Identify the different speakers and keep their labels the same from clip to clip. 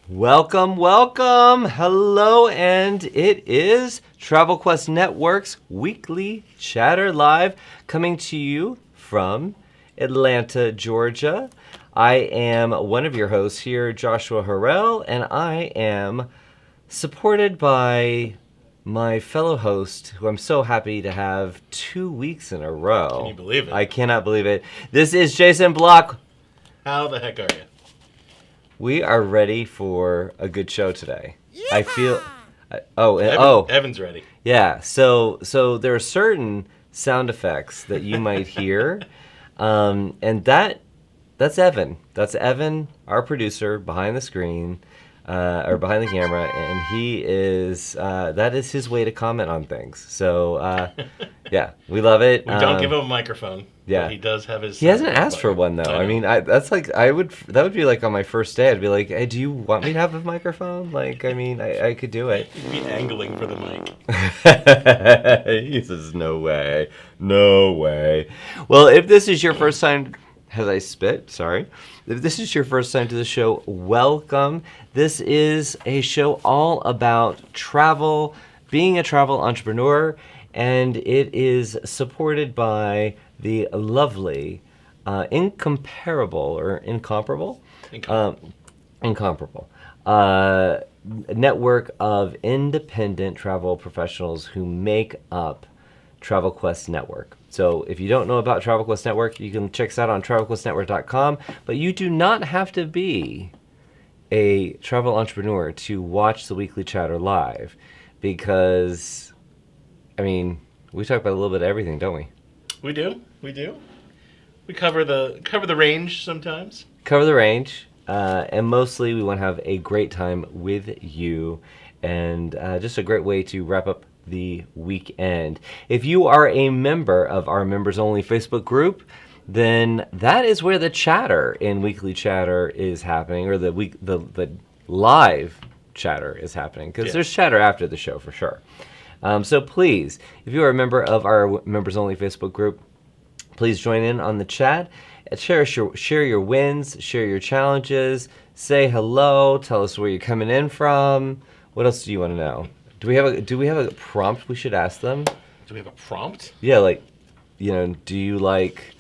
Speaker 1: Welcome, welcome. Hello, and it is Travel Quest Network's weekly Chatter Live coming to you from Atlanta, Georgia. I am one of your hosts here, Joshua Harrell, and I am supported by my fellow host, who I'm so happy to have 2 weeks in a row.
Speaker 2: Can you believe it?
Speaker 1: I cannot believe it. This is Jason Block.
Speaker 2: How the heck are you?
Speaker 1: We are ready for a good show today.
Speaker 3: Yeah!
Speaker 1: I feel...
Speaker 2: Evan's ready.
Speaker 1: Yeah, so there are certain sound effects that you might hear, and that's Evan. That's Evan, our producer, behind the screen, or behind the camera, and he is, that is his way to comment on things. So, yeah, we love it.
Speaker 2: We don't give him a microphone.
Speaker 1: Yeah.
Speaker 2: But he does have his...
Speaker 1: He hasn't asked for one, though. I mean, that would be like on my first day. I'd be like, hey, do you want me to have a microphone? Like, I mean, I could do it.
Speaker 2: He'd be angling for the mic.
Speaker 1: He says, no way. No way. Well, if this is your first time... Has I spit? Sorry. If this is your first time to the show, welcome. This is a show all about travel, being a travel entrepreneur, and it is supported by the lovely, incomparable network of independent travel professionals who make up Travel Quest Network. So if you don't know about Travel Quest Network, you can check us out on travelquestnetwork.com, but you do not have to be a travel entrepreneur to watch the weekly chatter live, because, I mean, we talk about a little bit of everything, don't we?
Speaker 2: We do. We cover the range sometimes.
Speaker 1: Cover the range, and mostly we want to have a great time with you, and just a great way to wrap up the weekend. If you are a member of our members only Facebook group, then that is where the chatter in weekly chatter is happening, or the live chatter is happening, because there's chatter after the show for sure. So please, if you are a member of our members only Facebook group, please join in on the chat. Share your wins, share your challenges, say hello, tell us where you're coming in from. What else do you want to know? Do we have a prompt we should ask them?
Speaker 2: Do we have a prompt?
Speaker 1: Yeah, like, do you like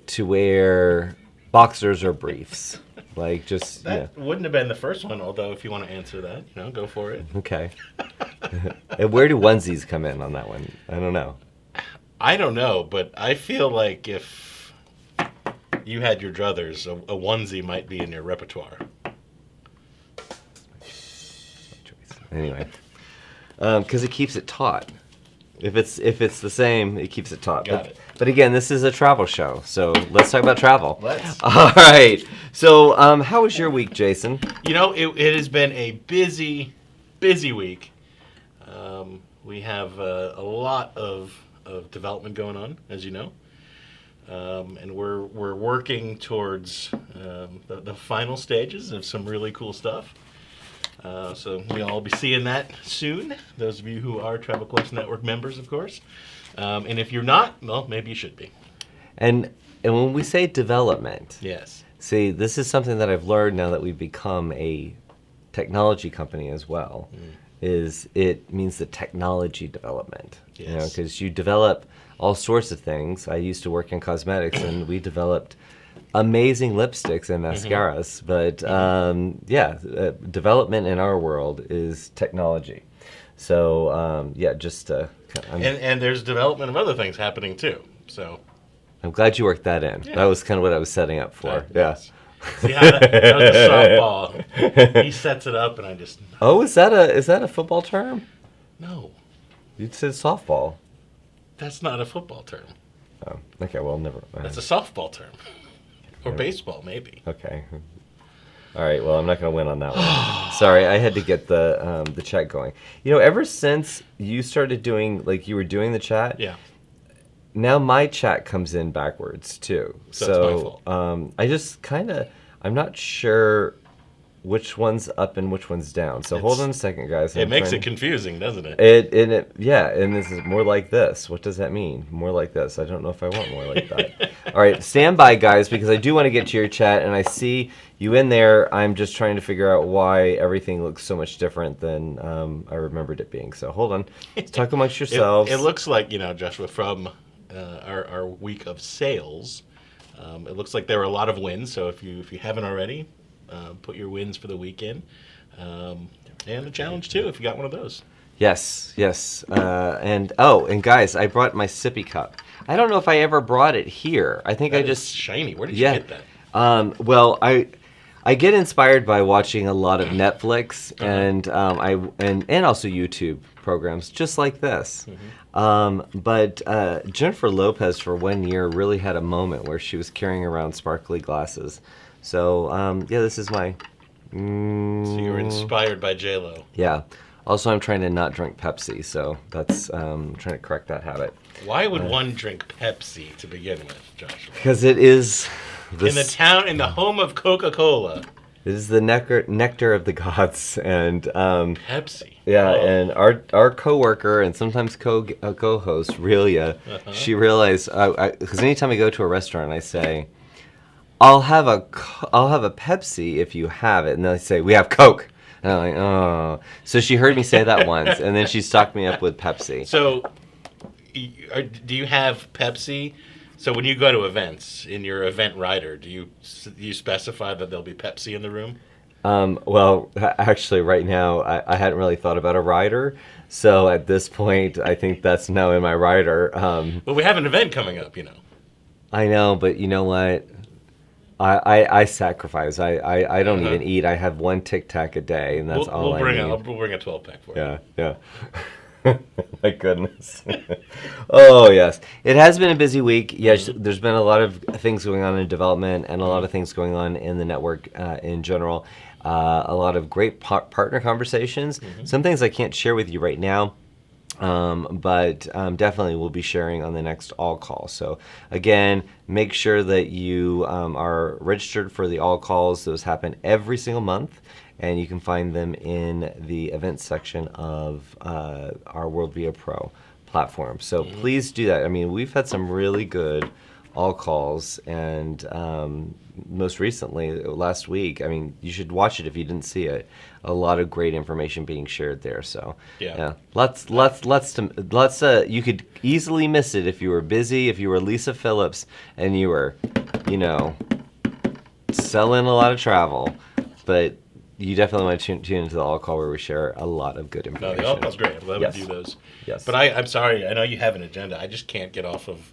Speaker 1: to wear boxers or briefs? Like, just
Speaker 2: that wouldn't have been the first one, although if you want to answer that, go for it.
Speaker 1: Okay. And where do onesies come in on that one? I don't know.
Speaker 2: I don't know, but I feel like if you had your druthers, a onesie might be in your repertoire.
Speaker 1: Anyway. Because it keeps it taut. If it's the same, it keeps it taut.
Speaker 2: Got it.
Speaker 1: But again, this is a travel show, so let's talk about travel.
Speaker 2: Let's.
Speaker 1: All right. So, how was your week, Jason?
Speaker 2: It has been a busy week. We have a lot of development going on, as you know, and we're working towards the final stages of some really cool stuff. So we'll all be seeing that soon, those of you who are Travel Quest Network members, of course. And if you're not, well, maybe you should be. And
Speaker 1: when we say development,
Speaker 2: yes.
Speaker 1: See, this is something that I've learned now that we've become a technology company as well, is it means the technology development.
Speaker 2: Yes.
Speaker 1: Because you develop all sorts of things. I used to work in cosmetics, and we developed amazing lipsticks and mascaras, but development in our world is technology. So
Speaker 2: and there's development of other things happening too. So
Speaker 1: I'm glad you worked that in.
Speaker 2: Yeah.
Speaker 1: That was kind of what I was setting up for.
Speaker 2: Yes. See how that was a softball. He sets it up, and I just
Speaker 1: Oh, is that a football term?
Speaker 2: no.
Speaker 1: You said softball.
Speaker 2: That's not a football term.
Speaker 1: Oh, okay. Well, never.
Speaker 2: That's a softball term, or baseball maybe.
Speaker 1: Okay. All right. Well, I'm not going to win on that one. Sorry, I had to get the chat going. Ever since you started doing, like, you were doing the chat,
Speaker 2: Yeah.
Speaker 1: now my chat comes in backwards too.
Speaker 2: So it's my fault.
Speaker 1: I just I'm not sure which one's up and which one's down. So hold on a second, guys.
Speaker 2: It makes it confusing, doesn't it?
Speaker 1: Yeah, and this is more like this. What does that mean? More like this. I don't know if I want more like that. All right, stand by, guys, because I do want to get to your chat, and I see you in there. I'm just trying to figure out why everything looks so much different than I remembered it being. So hold on. Let's talk amongst yourselves.
Speaker 2: It looks like, Joshua, from our week of sales, it looks like there were a lot of wins. So if you haven't already, put your wins for the weekend, and a challenge too if you got one of those.
Speaker 1: Yes. And guys, I brought my sippy cup. I don't know if I ever brought it here. I think
Speaker 2: That
Speaker 1: I
Speaker 2: is
Speaker 1: just
Speaker 2: shiny. Where did you get that?
Speaker 1: Well, I get inspired by watching a lot of Netflix and and also YouTube programs just like this. But Jennifer Lopez for 1 year really had a moment where she was carrying around sparkly glasses. So this is my.
Speaker 2: So you were inspired by J-Lo.
Speaker 1: Yeah. Also, I'm trying to not drink Pepsi, so that's trying to correct that habit.
Speaker 2: Why would one drink Pepsi to begin with, Joshua?
Speaker 1: Because it is
Speaker 2: In the home of Coca-Cola.
Speaker 1: It is the nectar of the gods, and
Speaker 2: Pepsi.
Speaker 1: Yeah, and our coworker and sometimes co-host Relia, she realized because anytime I go to a restaurant, I say, I'll have a Pepsi if you have it, and they say we have Coke. And I'm like, oh. So she heard me say that once, and then she stocked me up with Pepsi.
Speaker 2: So, do you have Pepsi? So when you go to events in your event rider, do you specify that there'll be Pepsi in the room?
Speaker 1: Well, actually, right now I hadn't really thought about a rider, so at this point, I think that's now in my rider.
Speaker 2: Well, we have an event coming up,
Speaker 1: I know, but you know what? I sacrifice. I don't even eat. I have one Tic Tac a day, and that's all I need.
Speaker 2: We'll bring a 12-pack for you.
Speaker 1: Yeah. My goodness. Oh, yes. It has been a busy week. Yes, there's been a lot of things going on in development and a lot of things going on in the network in general. A lot of great partner conversations. Some things I can't share with you right now. But definitely we'll be sharing on the next all call. So again, make sure that you are registered for the all calls. Those happen every single month, and you can find them in the events section of our WorldVia Pro platform. So please do that. I mean, we've had some really good all calls, and most recently last week, I mean, you should watch it if you didn't see it. A lot of great information being shared there. So
Speaker 2: yeah.
Speaker 1: Let's you could easily miss it if you were busy, if you were Lisa Phillips and you were selling a lot of travel, but you definitely want to tune into the all call where we share a lot of good information.
Speaker 2: No, the all call's great. I'm glad we do those.
Speaker 1: Yes.
Speaker 2: But I'm sorry, I know you have an agenda. I just can't get off of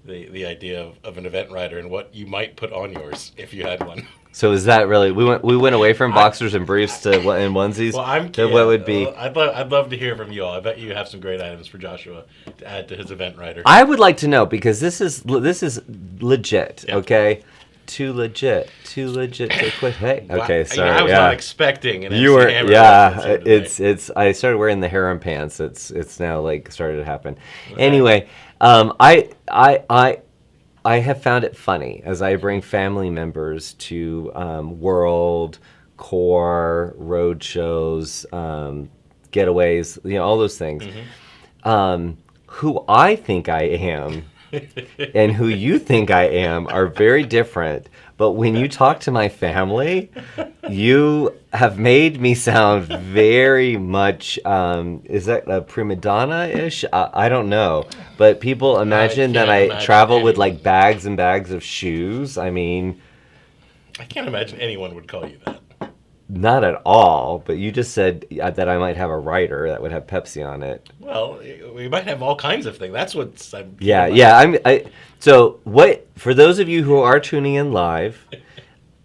Speaker 2: the idea of an event rider and what you might put on yours if you had one.
Speaker 1: So is that really we went away from boxers and briefs to in onesies?
Speaker 2: Well,
Speaker 1: to what would be?
Speaker 2: I'd love to hear from you all. I bet you have some great items for Joshua to add to his event rider.
Speaker 1: I would like to know because this is legit.
Speaker 2: Yeah.
Speaker 1: Okay, too legit to quit. Hey, okay, sorry.
Speaker 2: I was not expecting an
Speaker 1: you
Speaker 2: MC
Speaker 1: were
Speaker 2: Hammer
Speaker 1: yeah. It's I started wearing the harem pants. It's now like started to happen. Okay. Anyway, I have found it funny as I bring family members to World, Core, road shows, getaways, all those things. Who I think I am and who you think I am are very different. But when you talk to my family, you have made me sound very much, is that a prima donna-ish? I don't know. But people imagine that I travel with like bags and bags of shoes. I mean...
Speaker 2: I can't imagine anyone would call you that.
Speaker 1: Not at all, but you just said that I might have a rider that would have Pepsi on it.
Speaker 2: Well, we might have all kinds of things. That's what's...
Speaker 1: So what, for those of you who are tuning in live,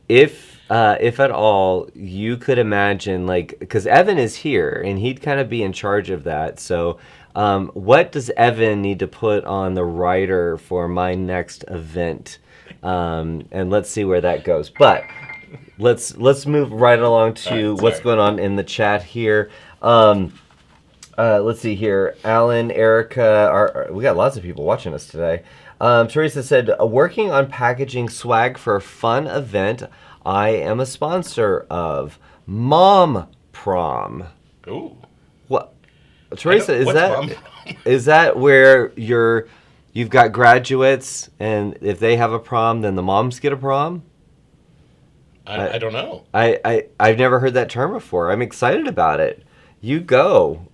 Speaker 1: if at all, you could imagine, like, because Evan is here and he'd kind of be in charge of that. So, what does Evan need to put on the rider for my next event? And let's see where that goes. But let's move right along to what's going on in the chat here. Let's see here. Alan, Erica, we got lots of people watching us today. Teresa said, working on packaging swag for a fun event I am a sponsor of. Mom Prom.
Speaker 2: Ooh.
Speaker 1: What? Teresa,
Speaker 2: Mom Prom?
Speaker 1: is that where you've got graduates and if they have a prom, then the moms get a prom?
Speaker 2: I don't know.
Speaker 1: I've never heard that term before. I'm excited about it. You go.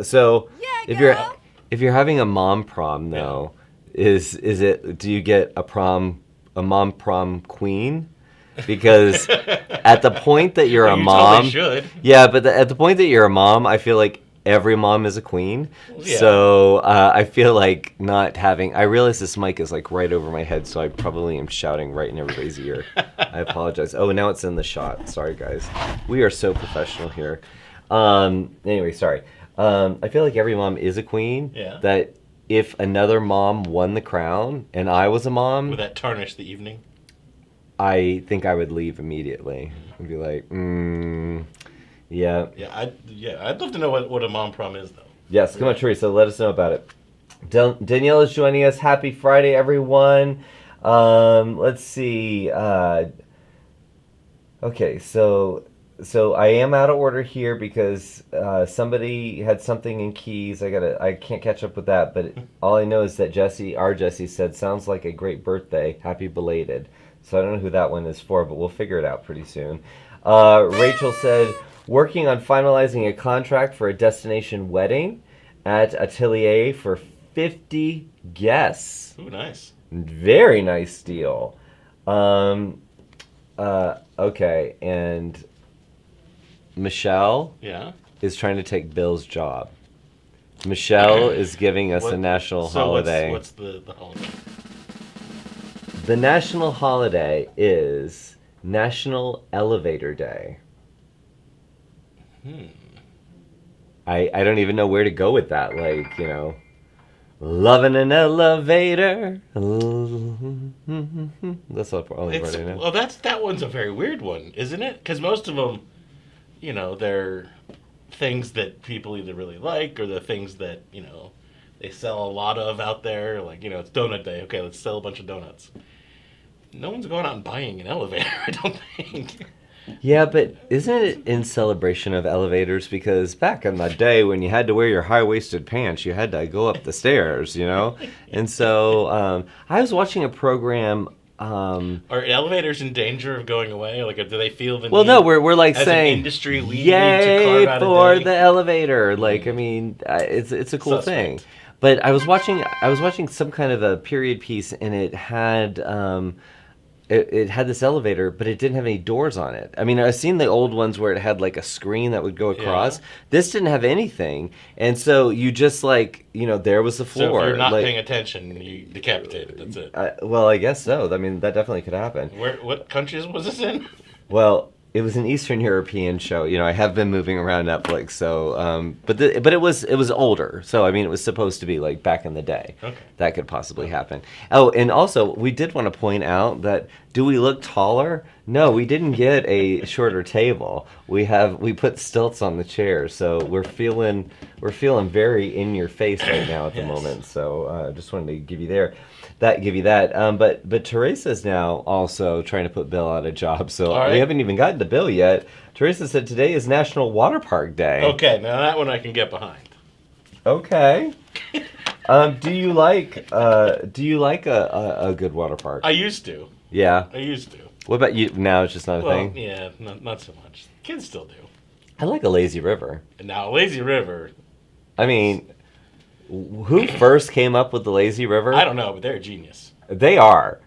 Speaker 1: So
Speaker 3: Yeah,
Speaker 1: if you're having a mom prom though, is it, do you get a mom prom queen? Because at the point that you're a
Speaker 2: You
Speaker 1: mom,
Speaker 2: totally should.
Speaker 1: yeah, but at the point that you're a mom, I feel like every mom is a queen.
Speaker 2: Yeah.
Speaker 1: So I feel like not having. I realize this mic is like right over my head, so I probably am shouting right in everybody's ear. I apologize. Oh, now it's in the shot. Sorry, guys. We are so professional here. Anyway, sorry. I feel like every mom is a queen.
Speaker 2: Yeah.
Speaker 1: That if another mom won the crown and I was a mom,
Speaker 2: Would that tarnish the evening?
Speaker 1: I think I would leave immediately. I'd be like, yeah.
Speaker 2: Yeah, I'd love to know what a mom prom is, though.
Speaker 1: Yes, come on, Teresa, let us know about it. Danielle is joining us. Happy Friday, everyone. Let's see. Okay, so I am out of order here because somebody had something in keys. I can't catch up with that, but all I know is that our Jesse said, sounds like a great birthday. Happy belated. So I don't know who that one is for, but we'll figure it out pretty soon. Rachel said, working on finalizing a contract for a destination wedding at Atelier for 50 guests.
Speaker 2: Ooh, nice.
Speaker 1: Very nice deal. Okay, and Michelle is trying to take Bill's job. Michelle is giving us a national holiday.
Speaker 2: What's the holiday?
Speaker 1: The national holiday is National Elevator Day. I don't even know where to go with that. Like, loving an elevator. That's all only part I know.
Speaker 2: Well, that one's a very weird one, isn't it? Because most of them, they're things that people either really like or the things that, they sell a lot of out there. Like, it's donut day. Okay, let's sell a bunch of donuts. No one's going out and buying an elevator, I don't think.
Speaker 1: Yeah, but isn't it in celebration of elevators? Because back in the day when you had to wear your high-waisted pants, you had to go up the stairs, And so I was watching a program.
Speaker 2: Are elevators in danger of going away? Like, do they feel the
Speaker 1: well,
Speaker 2: need?
Speaker 1: no, we're like
Speaker 2: as
Speaker 1: saying,
Speaker 2: an industry, we
Speaker 1: yay
Speaker 2: need to carve out
Speaker 1: for
Speaker 2: a day?
Speaker 1: the elevator. Like, I mean, it's a cool thing. But I was watching some kind of a period piece, and it had. It had this elevator, but it didn't have any doors on it. I mean, I've seen the old ones where it had like a screen that would go across. Yeah. This didn't have anything. And so you just there was the floor.
Speaker 2: So if you're not paying attention, you decapitate it. That's it.
Speaker 1: Well, I guess so. I mean, that definitely could happen.
Speaker 2: What countries was this in?
Speaker 1: Well, it was an Eastern European show. I have been moving around Netflix, so but it was older. So I mean, it was supposed to be like back in the day.
Speaker 2: Okay.
Speaker 1: That could possibly happen. Oh, and also we did want to point out that do we look taller? No, we didn't get a shorter table. We put stilts on the chairs, so we're feeling very in your face right now at the moment. So just wanted to give you that. But Teresa's now also trying to put Bill out of job, so we haven't even gotten to Bill yet. Teresa said today is National Water Park Day.
Speaker 2: Okay, now that one I can get behind.
Speaker 1: Okay. Do you like a good water park?
Speaker 2: I used to.
Speaker 1: Yeah.
Speaker 2: I used to.
Speaker 1: What about you? Now it's just not a thing?
Speaker 2: Yeah, not so much. Kids still do.
Speaker 1: I like a lazy river.
Speaker 2: And now, lazy river.
Speaker 1: I mean, who first came up with the lazy river?
Speaker 2: I don't know, but they're a genius.
Speaker 1: They are.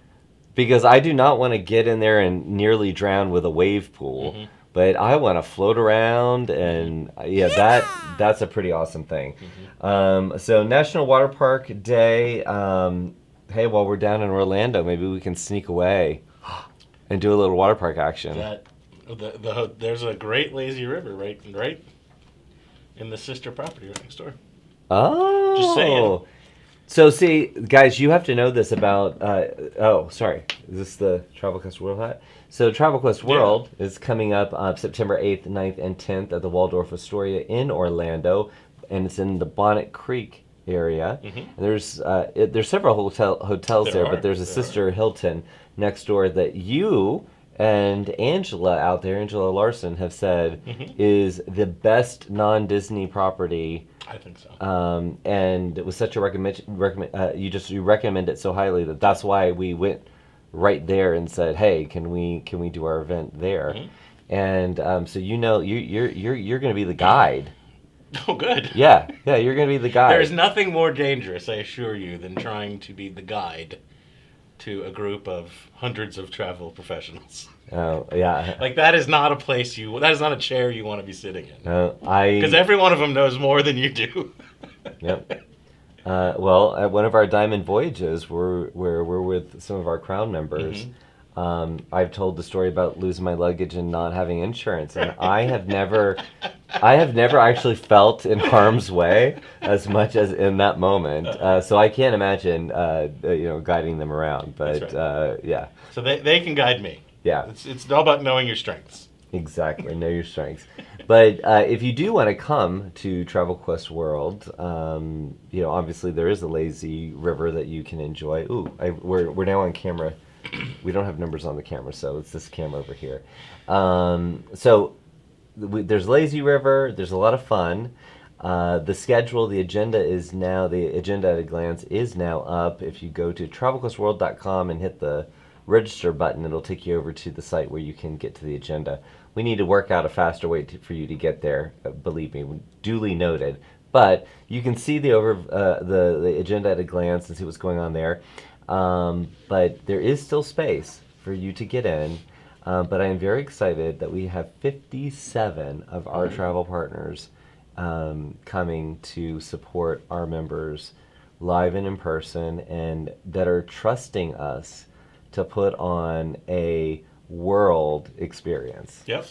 Speaker 1: Because I do not want to get in there and nearly drown with a wave pool. Mm-hmm. But I want to float around, and that's a pretty awesome thing. Mm-hmm. So National Water Park Day. Hey, while we're down in Orlando, maybe we can sneak away And do a little water park action.
Speaker 2: There's a great lazy river right in the sister property right next door.
Speaker 1: Oh.
Speaker 2: Just saying.
Speaker 1: So see, guys, you have to know this about. Sorry, is this the Travel Quest World hat? So Travel Quest World is coming up September 8th, 9th, and 10th at the Waldorf Astoria in Orlando, and it's in the Bonnet Creek area.
Speaker 2: Mm-hmm.
Speaker 1: And there's several hotels there, but there's a sister Hilton next door that you and Angela out there, Angela Larson, have said is the best non-Disney property.
Speaker 2: I think so.
Speaker 1: And it was such a you recommend it so highly that's why we went right there and said, hey, can we do our event there? Mm-hmm. And so you're going to be the guide.
Speaker 2: Oh, good.
Speaker 1: Yeah, you're going to be the guide.
Speaker 2: There's nothing more dangerous, I assure you, than trying to be the guide to a group of hundreds of travel professionals.
Speaker 1: Oh, yeah.
Speaker 2: Like, that is not a place that is not a chair you want to be sitting in.
Speaker 1: Because
Speaker 2: every one of them knows more than you do.
Speaker 1: Yep. Well, at one of our Diamond Voyages, where we're with some of our Crown members, I've told the story about losing my luggage and not having insurance, and I have never actually felt in harm's way as much as in that moment. So I can't imagine, guiding them around. But right. Yeah.
Speaker 2: So they can guide me.
Speaker 1: Yeah.
Speaker 2: It's all about knowing your strengths.
Speaker 1: Exactly, know your strengths. But if you do want to come to Travel Quest World, obviously there is a lazy river that you can enjoy. Ooh, we're now on camera. We don't have numbers on the camera, so it's this camera over here. There's lazy river. There's a lot of fun. The schedule, the agenda at a glance is now up. If you go to travelquestworld.com and hit the register button, it'll take you over to the site where you can get to the agenda. We need to work out a faster way for you to get there. Believe me, duly noted. But you can see the agenda at a glance and see what's going on there. But there is still space for you to get in. But I am very excited that we have 57 of our travel partners coming to support our members live and in person, and that are trusting us to put on a world experience.
Speaker 2: Yep.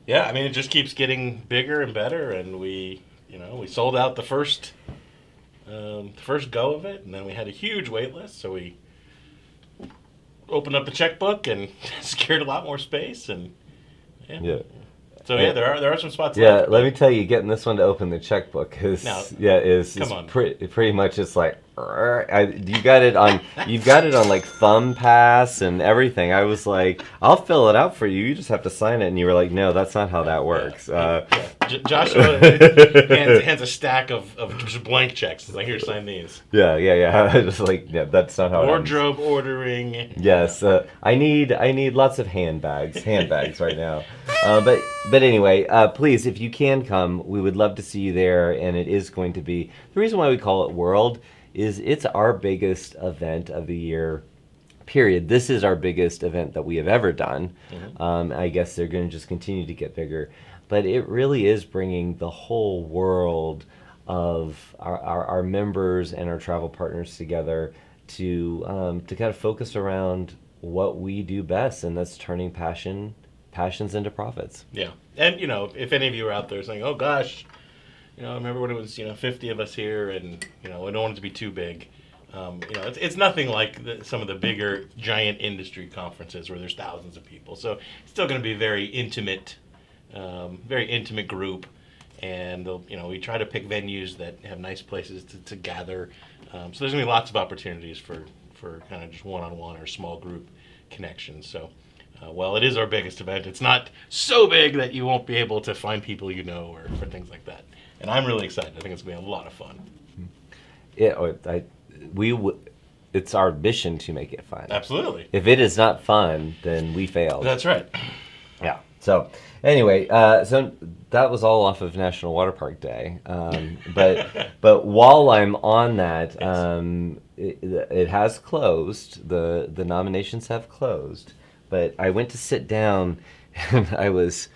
Speaker 2: Yeah, I mean, it just keeps getting bigger and better, and we sold out the first go of it, and then we had a huge wait list, so we opened up the checkbook and secured a lot more space, and
Speaker 1: yeah.
Speaker 2: So there are some spots.
Speaker 1: Yeah,
Speaker 2: left,
Speaker 1: let me tell you, getting this one to open the checkbook is pretty much just like you've got it on like Thumb Pass and everything. I was like, I'll fill it out for you. You just have to sign it, and you were like, no, that's not how that works.
Speaker 2: Joshua hands a stack of just blank checks. He's like, here, sign these.
Speaker 1: Yeah. Just like, yeah, that's not how.
Speaker 2: Wardrobe ordering.
Speaker 1: Yes, I need lots of handbags right now. But anyway, please, if you can come, we would love to see you there. And it is going to be, the reason why we call it World is it's our biggest event of the year, period. This is our biggest event that we have ever done. Mm-hmm. I guess they're going to just continue to get bigger. But it really is bringing the whole world of our members and our travel partners together to kind of focus around what we do best, and that's turning passions into profits.
Speaker 2: Yeah. And, if any of you are out there saying, oh, gosh, I remember when it was, 50 of us here, and, we don't want it to be too big. It's nothing like some of the bigger, giant industry conferences where there's thousands of people. So it's still going to be a very intimate group. And, we try to pick venues that have nice places to gather. So there's going to be lots of opportunities for kind of just one-on-one or small group connections. So, while it is our biggest event, it's not so big that you won't be able to find people or things like that. And I'm really excited. I think it's going to be a lot of fun.
Speaker 1: Yeah, it's our mission to make it fun.
Speaker 2: Absolutely.
Speaker 1: If it is not fun, then we failed.
Speaker 2: That's right.
Speaker 1: Yeah. So anyway, so that was all off of National Water Park Day. But while I'm on that, it has closed. The nominations have closed. But I went to sit down, and I was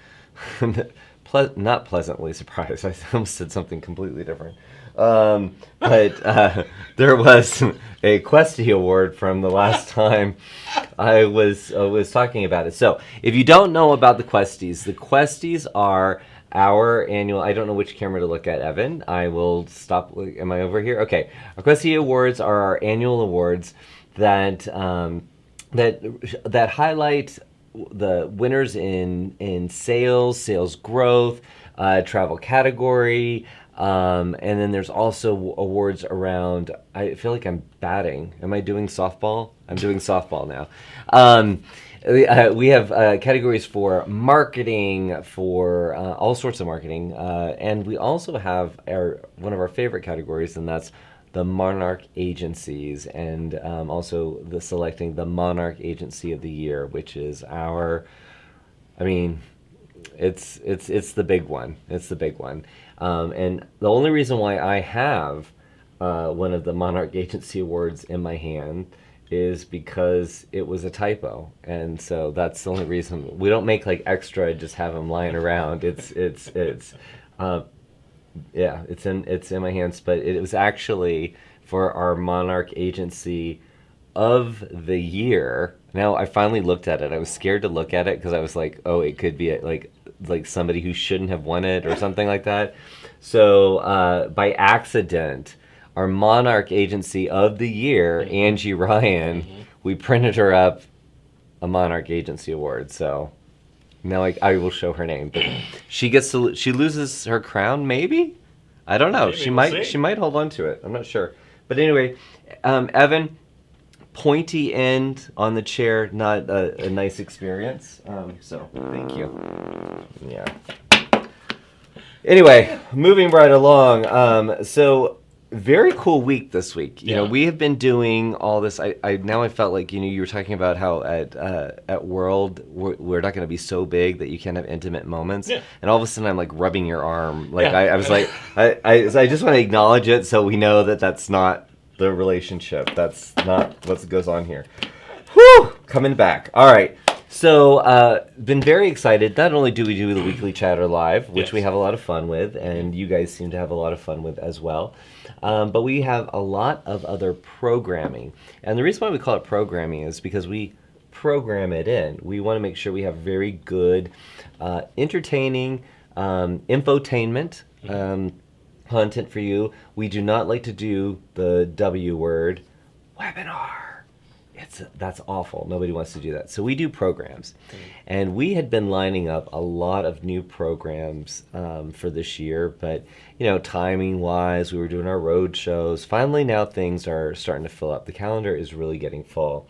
Speaker 1: not pleasantly surprised. I almost said something completely different. But there was a Questy award from the last time I was talking about it. So if you don't know about the Questies are our annual. I don't know which camera to look at, Evan. I will stop. Am I over here? Okay. Our Questy awards are our annual awards that that highlight the winners in sales growth, travel category, and then there's also awards around. I feel like I'm batting. Am I doing softball? I'm doing softball now. We have categories for marketing, for all sorts of marketing, and we also have one of our favorite categories, and that's the Monarch agencies, and also selecting the Monarch Agency of the Year, which is our. I mean, it's the big one. It's the big one, and the only reason why I have one of the Monarch Agency Awards in my hand is because it was a typo, and so that's the only reason. We don't make like extra, just have them lying around. Yeah, it's in my hands, but it was actually for our Monarch Agency of the Year. Now I finally looked at it. I was scared to look at it because I was like, oh, it could be like somebody who shouldn't have won it or something like that. So by accident, our Monarch Agency of the Year, Angie Ryan, we printed her up a Monarch Agency Award. So now I will show her name, but she loses her crown. Maybe, I don't know.
Speaker 2: Maybe
Speaker 1: She might hold on to it. I'm not sure. But anyway, Evan, pointy end on the chair, not a nice experience. So thank you. Yeah. Anyway, moving right along. So very cool week this week. You know, we have been doing all this. I felt like, you were talking about how at World we're not going to be so big that you can't have intimate moments. Yeah. And all of a sudden I'm like rubbing your arm. Like I was like I just want to acknowledge it so we know that that's not the relationship. That's not what goes on here. Whew! Coming back. All right. So, been very excited. Not only do we do the weekly chatter live, which we have a lot of fun with, and you guys seem to have a lot of fun with as well, but we have a lot of other programming. And the reason why we call it programming is because we program it in. We want to make sure we have very good, entertaining, infotainment content for you. We do not like to do the W word, webinar. That's awful. Nobody wants to do that. So we do programs. And we had been lining up a lot of new programs for this year, but timing wise, we were doing our road shows. Finally now things are starting to fill up. The calendar is really getting full.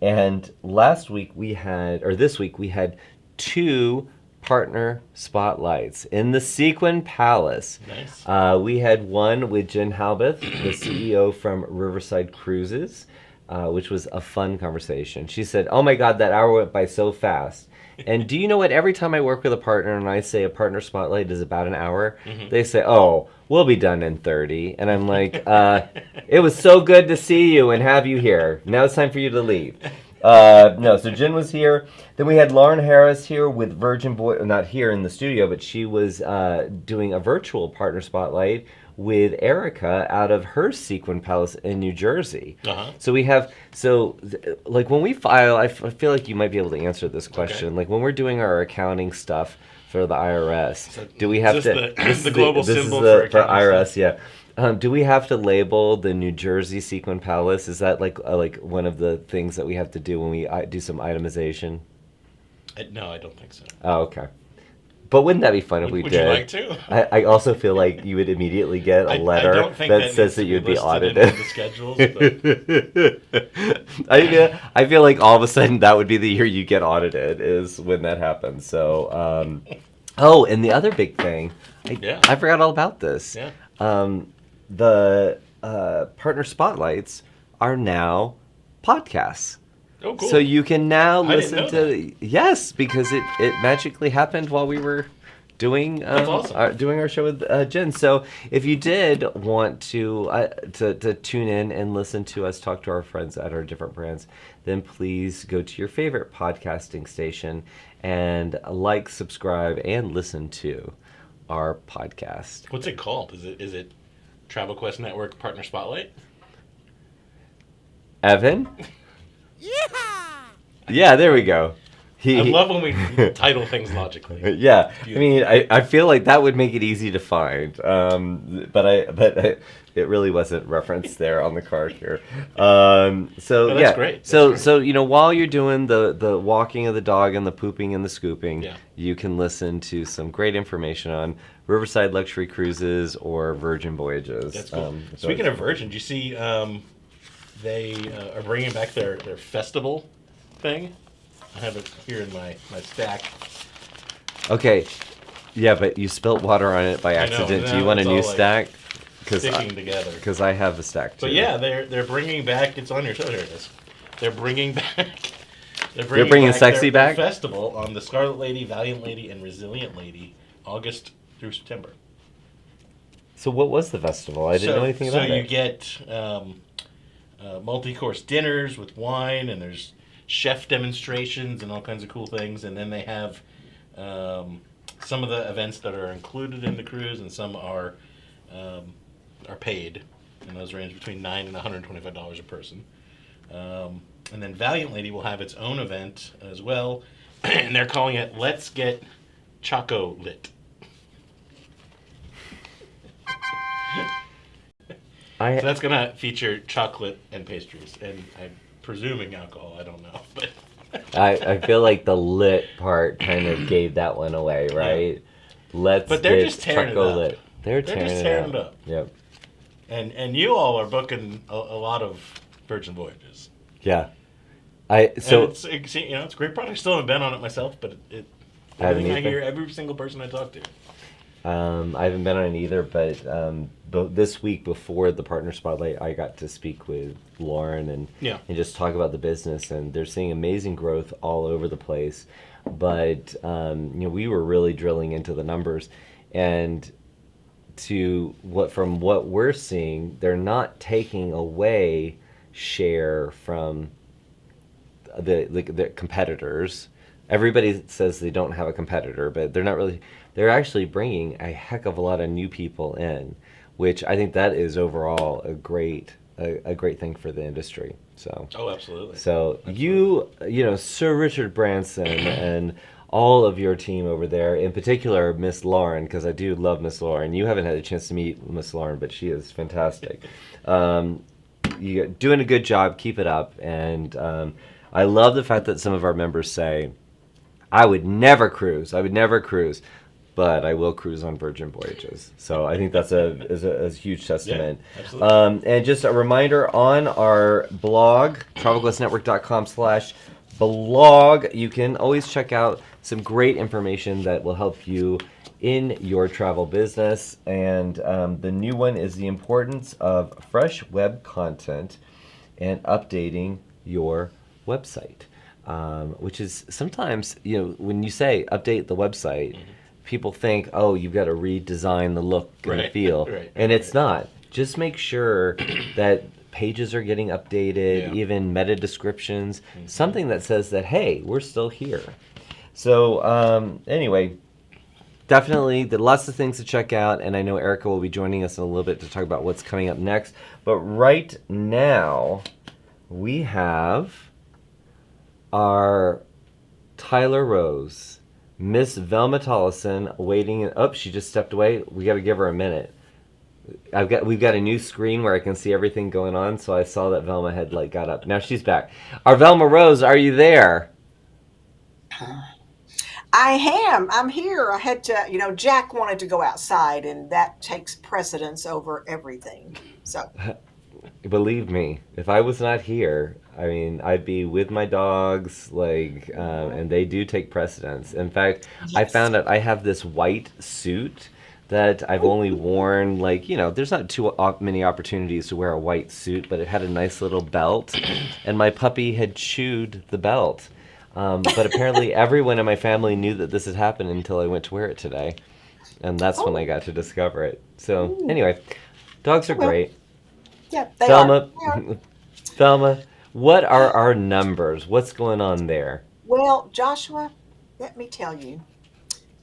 Speaker 1: And this week we had 2 partner spotlights in the Sequin Palace. Nice. We had one with Jen Halbeth, the CEO from Riverside Cruises. Which was a fun conversation. She said, oh my God, that hour went by so fast. And do you know what? Every time I work with a partner and I say a partner spotlight is about an hour, they say, oh, we'll be done in 30. And I'm like, it was so good to see you and have you here. Now it's time for you to leave. No, so Jen was here. Then we had Lauren Harris here with Virgin Voice, not here in the studio, but she was doing a virtual partner spotlight with Erica out of her Sequin Palace in New Jersey. So we have, like when we file, I feel like you might be able to answer this question. Okay. Like when we're doing our accounting stuff for the IRS, do we have to?
Speaker 2: This is the global symbol
Speaker 1: for IRS, yeah. Do we have to label the New Jersey Sequin Palace? Is that like one of the things that we have to do when we do some itemization?
Speaker 2: No, I don't think so.
Speaker 1: Oh, okay. But wouldn't that be fun if we did?
Speaker 2: Would you like to?
Speaker 1: I also feel like you would immediately get a letter that says that you'd be audited.
Speaker 2: The schedules, but...
Speaker 1: I feel like all of a sudden that would be the year you get audited is when that happens. So, oh, and the other big thing, I forgot all about this. Yeah. The partner spotlights are now podcasts.
Speaker 2: Oh, cool.
Speaker 1: So you can now listen to yes, because it magically happened while we were doing doing our show with Jen. So if you did want to tune in and listen to us talk to our friends at our different brands, then please go to your favorite podcasting station and subscribe, and listen to our podcast.
Speaker 2: What's it called? Is it Travel Quest Network Partner Spotlight.
Speaker 1: Evan? Yeah, there we go.
Speaker 2: I love when we title things logically.
Speaker 1: Yeah, I mean, I feel like that would make it easy to find, but it really wasn't referenced there on the card here. So
Speaker 2: No, that's
Speaker 1: yeah,
Speaker 2: great. That's
Speaker 1: so
Speaker 2: great.
Speaker 1: so while you're doing the walking of the dog and the pooping and the scooping,
Speaker 2: Yeah.
Speaker 1: you can listen to some great information on Riverside Luxury Cruises or Virgin Voyages.
Speaker 2: That's cool. Speaking of Virgin, do you see they are bringing back their festival thing? I have it here in my stack.
Speaker 1: Okay, yeah, but you spilt water on it by
Speaker 2: I know,
Speaker 1: accident. Do
Speaker 2: now
Speaker 1: you want a
Speaker 2: it's
Speaker 1: new
Speaker 2: all, like,
Speaker 1: stack?
Speaker 2: Sticking together.
Speaker 1: Because I have a stack too.
Speaker 2: But yeah, they're bringing back. It's on your show. Here it is. They're bringing back.
Speaker 1: They're bringing Sexy
Speaker 2: their
Speaker 1: back?
Speaker 2: festival on the Scarlet Lady, Valiant Lady, and Resilient Lady, August through September.
Speaker 1: So what was the festival? I didn't know anything about
Speaker 2: So you
Speaker 1: it.
Speaker 2: get multi-course dinners with wine, and there's chef demonstrations and all kinds of cool things. And then they have some of the events that are included in the cruise, and some are paid, and those range between $9 and $125 a person. And then Valiant Lady will have its own event as well, and they're calling it "Let's Get Choco Lit." So that's gonna feature chocolate and pastries, and I'm presuming alcohol. I don't know, but
Speaker 1: I feel like the lit part kind of gave that one away, right? Let's
Speaker 2: But they're
Speaker 1: get
Speaker 2: just tearing it
Speaker 1: Choco
Speaker 2: up.
Speaker 1: lit. They're
Speaker 2: just
Speaker 1: tearing
Speaker 2: tearing
Speaker 1: it
Speaker 2: it
Speaker 1: up.
Speaker 2: up.
Speaker 1: Yep.
Speaker 2: and you all are booking a lot of Virgin Voyages.
Speaker 1: Yeah.
Speaker 2: And it's a great product. Still haven't been on it myself, but everything I hear, every single person I talk to.
Speaker 1: I haven't been on it either, but this week before the Partner Spotlight, I got to speak with Lauren and just talk about the business, and they're seeing amazing growth all over the place. But we were really drilling into the numbers, and from what we're seeing, they're not taking away share from the competitors. Everybody says they don't have a competitor, but they're not really. They're actually bringing a heck of a lot of new people in, which I think that is overall a great thing for the industry. So.
Speaker 2: Oh, absolutely.
Speaker 1: So absolutely. Sir Richard Branson and all of your team over there, in particular Miss Lauren, because I do love Miss Lauren. You haven't had a chance to meet Miss Lauren, but she is fantastic. You're doing a good job. Keep it up. And I love the fact that some of our members say, I would never cruise, but I will cruise on Virgin Voyages. So I think that's a huge testament.
Speaker 2: Yeah, absolutely.
Speaker 1: And just a reminder, on our blog, travelquestnetwork.com/blog, you can always check out some great information that will help you in your travel business. And the new one is the importance of fresh web content and updating your website, which is sometimes, when you say update the website, people think, oh, you've got to redesign the look and the feel. And it's not. Just make sure that pages are getting updated, even meta descriptions, something that says that, hey, we're still here. So anyway, definitely lots of things to check out, and I know Erica will be joining us in a little bit to talk about what's coming up next. But right now, we have our Tyler Rose, Miss Velma Tollison waiting. Oh, she just stepped away. We got to give her a minute. We've got a new screen where I can see everything going on, so I saw that Velma had got up. Now she's back. Our Velma Rose, are you there?
Speaker 3: I am. I'm here. I had to, Jack wanted to go outside, and that takes precedence over everything. So,
Speaker 1: believe me, if I was not here, I mean, I'd be with my dogs, and they do take precedence. In fact, yes. I found out I have this white suit that I've only worn, there's not too many opportunities to wear a white suit, but it had a nice little belt, and my puppy had chewed the belt. But apparently everyone in my family knew that this had happened until I went to wear it today. And that's when I got to discover it. So anyway, dogs are great.
Speaker 3: Yeah, they are.
Speaker 1: Thelma, what are our numbers? What's going on there?
Speaker 3: Well, Joshua, let me tell you.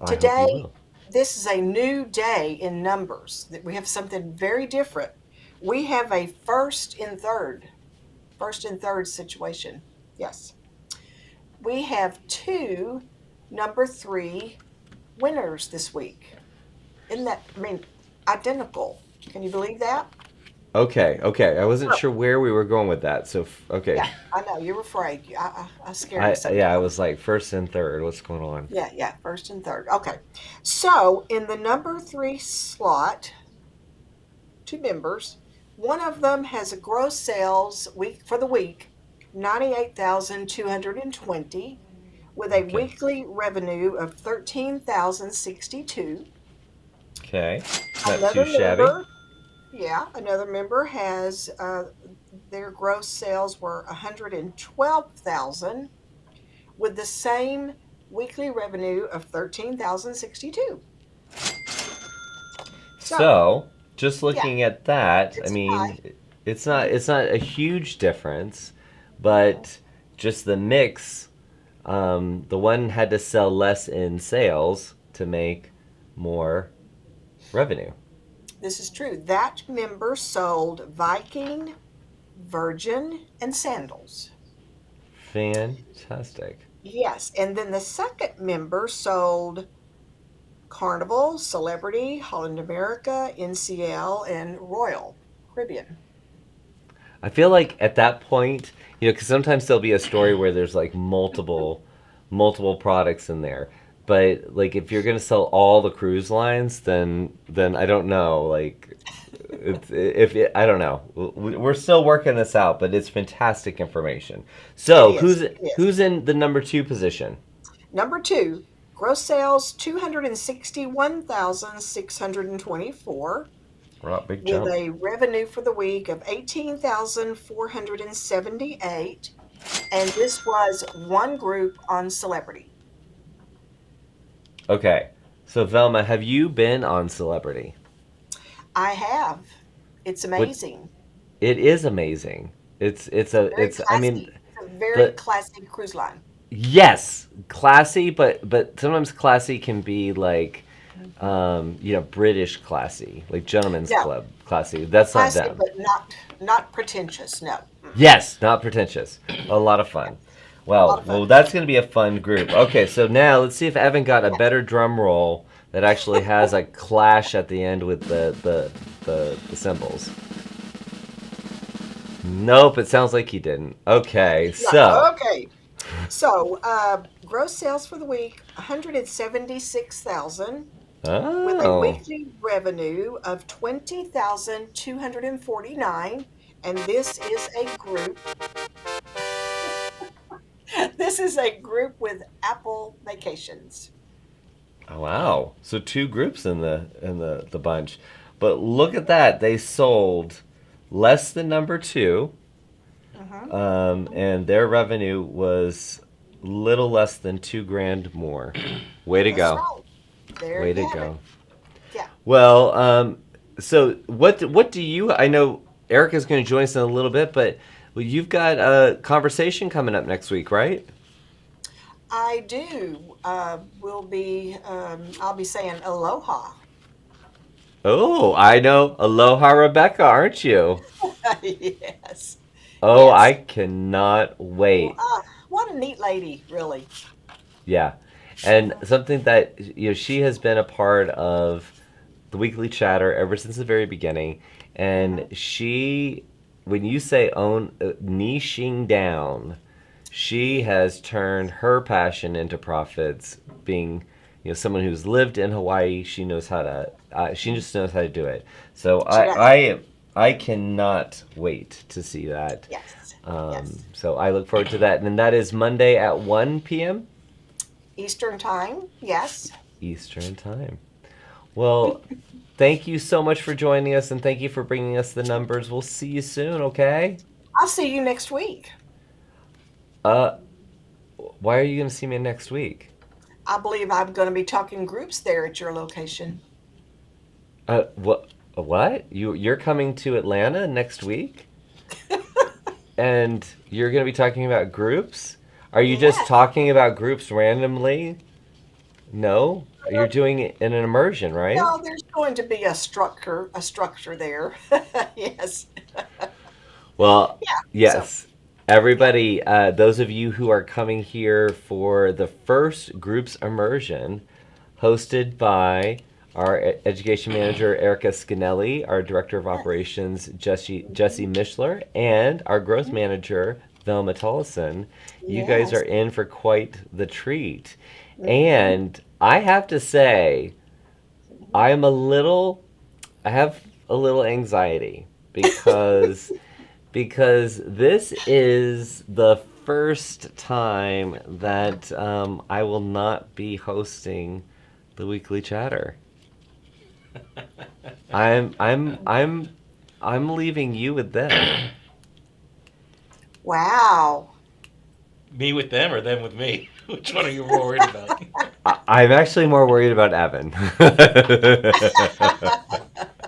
Speaker 3: Today This is a new day in numbers. That we have something very different. We have a first and third situation. Yes. We have two number three winners this week. Isn't that, I mean, identical? Can you believe that?
Speaker 1: Okay, okay. I wasn't
Speaker 3: Oh,
Speaker 1: sure where we were going with that. So, okay.
Speaker 3: yeah, I know. You're afraid. I scare you
Speaker 1: I
Speaker 3: sometimes.
Speaker 1: was like first and third. What's going on?
Speaker 3: Yeah, yeah, first and third. Okay. So in the number three slot, two members, one of them has a gross sales week for the week, 98,220, with a
Speaker 1: Okay.
Speaker 3: weekly revenue of 13,062.
Speaker 1: Okay. Not too
Speaker 3: Another
Speaker 1: shabby.
Speaker 3: member, yeah, another member has their gross sales were 112,000 with the same weekly revenue of 13,062. So,
Speaker 1: So, just
Speaker 3: yeah,
Speaker 1: looking at that, I
Speaker 3: it's high.
Speaker 1: mean, it's not a huge difference, but just the mix. The one had to sell less in sales to make more revenue.
Speaker 3: This is true. That member sold Viking, Virgin, and sandals.
Speaker 1: Fantastic.
Speaker 3: Yes, and then the second member sold Carnival, Celebrity, Holland America, NCL, and Royal Caribbean.
Speaker 1: I feel like at that point, because sometimes there'll be a story where there's like multiple products in there. But like if you're gonna sell all the cruise lines, then I don't know. Like, I don't know. We're still working this out, but it's fantastic information.
Speaker 3: It
Speaker 1: So
Speaker 3: is.
Speaker 1: who's
Speaker 3: It is.
Speaker 1: who's in the number two position?
Speaker 3: Number two, gross sales 261,624
Speaker 1: Wow, big
Speaker 3: with
Speaker 1: jump.
Speaker 3: a revenue for the week of 18,478. And this was one group on Celebrity.
Speaker 1: Okay, so Velma, have you been on Celebrity?
Speaker 3: I have. It's
Speaker 1: What
Speaker 3: amazing.
Speaker 1: it is amazing.
Speaker 3: Very
Speaker 1: I mean
Speaker 3: classy. It's a very
Speaker 1: the
Speaker 3: classy cruise line.
Speaker 1: yes, classy, but sometimes classy can be like British classy, like gentlemen's
Speaker 3: No,
Speaker 1: club classy. That's not
Speaker 3: classy,
Speaker 1: them.
Speaker 3: but not pretentious. No.
Speaker 1: Yes, not pretentious. A lot of
Speaker 3: Yeah,
Speaker 1: fun.
Speaker 3: a lot
Speaker 1: Well,
Speaker 3: of fun.
Speaker 1: well, that's going to be a fun group. Okay, so now let's see if Evan got a
Speaker 3: Yeah.
Speaker 1: better drum roll that actually has a clash at the end with the cymbals. Nope, it sounds like he didn't. Okay,
Speaker 3: No.
Speaker 1: so
Speaker 3: Okay. So, gross sales for the week 176,000 with a
Speaker 1: oh,
Speaker 3: weekly revenue of 20,249, and this is a group. This is a group with Apple Vacations.
Speaker 1: wow. So two groups in the bunch, but look at that. They sold less than number two,
Speaker 3: Hmm.
Speaker 1: and their revenue was little less than 2 grand more. Way to
Speaker 3: That's
Speaker 1: go!
Speaker 3: right. There
Speaker 1: Way
Speaker 3: you
Speaker 1: to
Speaker 3: have it.
Speaker 1: go!
Speaker 3: Yeah.
Speaker 1: Well, so what do you? I know Erica's going to join us in a little bit, but well, you've got a conversation coming up next week, right?
Speaker 3: I do. I'll be saying aloha.
Speaker 1: Oh, I know. Aloha, Rebecca, aren't you?
Speaker 3: Yes.
Speaker 1: Oh, I
Speaker 3: Yes.
Speaker 1: cannot wait.
Speaker 3: What a neat lady, really.
Speaker 1: Yeah. And something that she has been a part of the weekly chatter ever since the very beginning. And
Speaker 3: Hmm.
Speaker 1: she, when you say own niching down, she has turned her passion into profits. Being, someone who's lived in Hawaii, she knows how to. She just knows how to do it. So
Speaker 3: She does.
Speaker 1: I cannot wait to see that.
Speaker 3: Yes. Yes.
Speaker 1: So I look forward to that, and that is Monday at 1 p.m.
Speaker 3: Eastern time. Yes.
Speaker 1: Eastern time. Well, thank you so much for joining us, and thank you for bringing us the numbers. We'll see you soon, okay?
Speaker 3: I'll see you next week.
Speaker 1: Uh, why are you going to see me next week?
Speaker 3: I believe I'm going to be talking groups there at your location.
Speaker 1: What? What? You're coming to Atlanta next week, and you're going to be talking about groups? Are you just
Speaker 3: Yes.
Speaker 1: talking about groups randomly? No? you're doing it in an immersion, right?
Speaker 3: No, there's going to be a structure there. Yes.
Speaker 1: Well,
Speaker 3: Yeah. So,
Speaker 1: yes.
Speaker 3: yeah.
Speaker 1: Everybody, those of you who are coming here for the first groups immersion, hosted by our education manager Erica Scanelli, our director of
Speaker 3: Yes.
Speaker 1: operations Jesse Mishler, and our growth manager Velma Tollison. You guys
Speaker 3: Yes.
Speaker 1: are in for quite the treat.
Speaker 3: Mm-hmm.
Speaker 1: And I have to say, I'm a little, I have a little anxiety because this is the first time that I will not be hosting the weekly chatter. I'm I'm I'm I'm leaving you with them.
Speaker 3: Wow.
Speaker 2: Me with them or them with me? Which one are you more worried about?
Speaker 1: I'm actually more worried about Evan.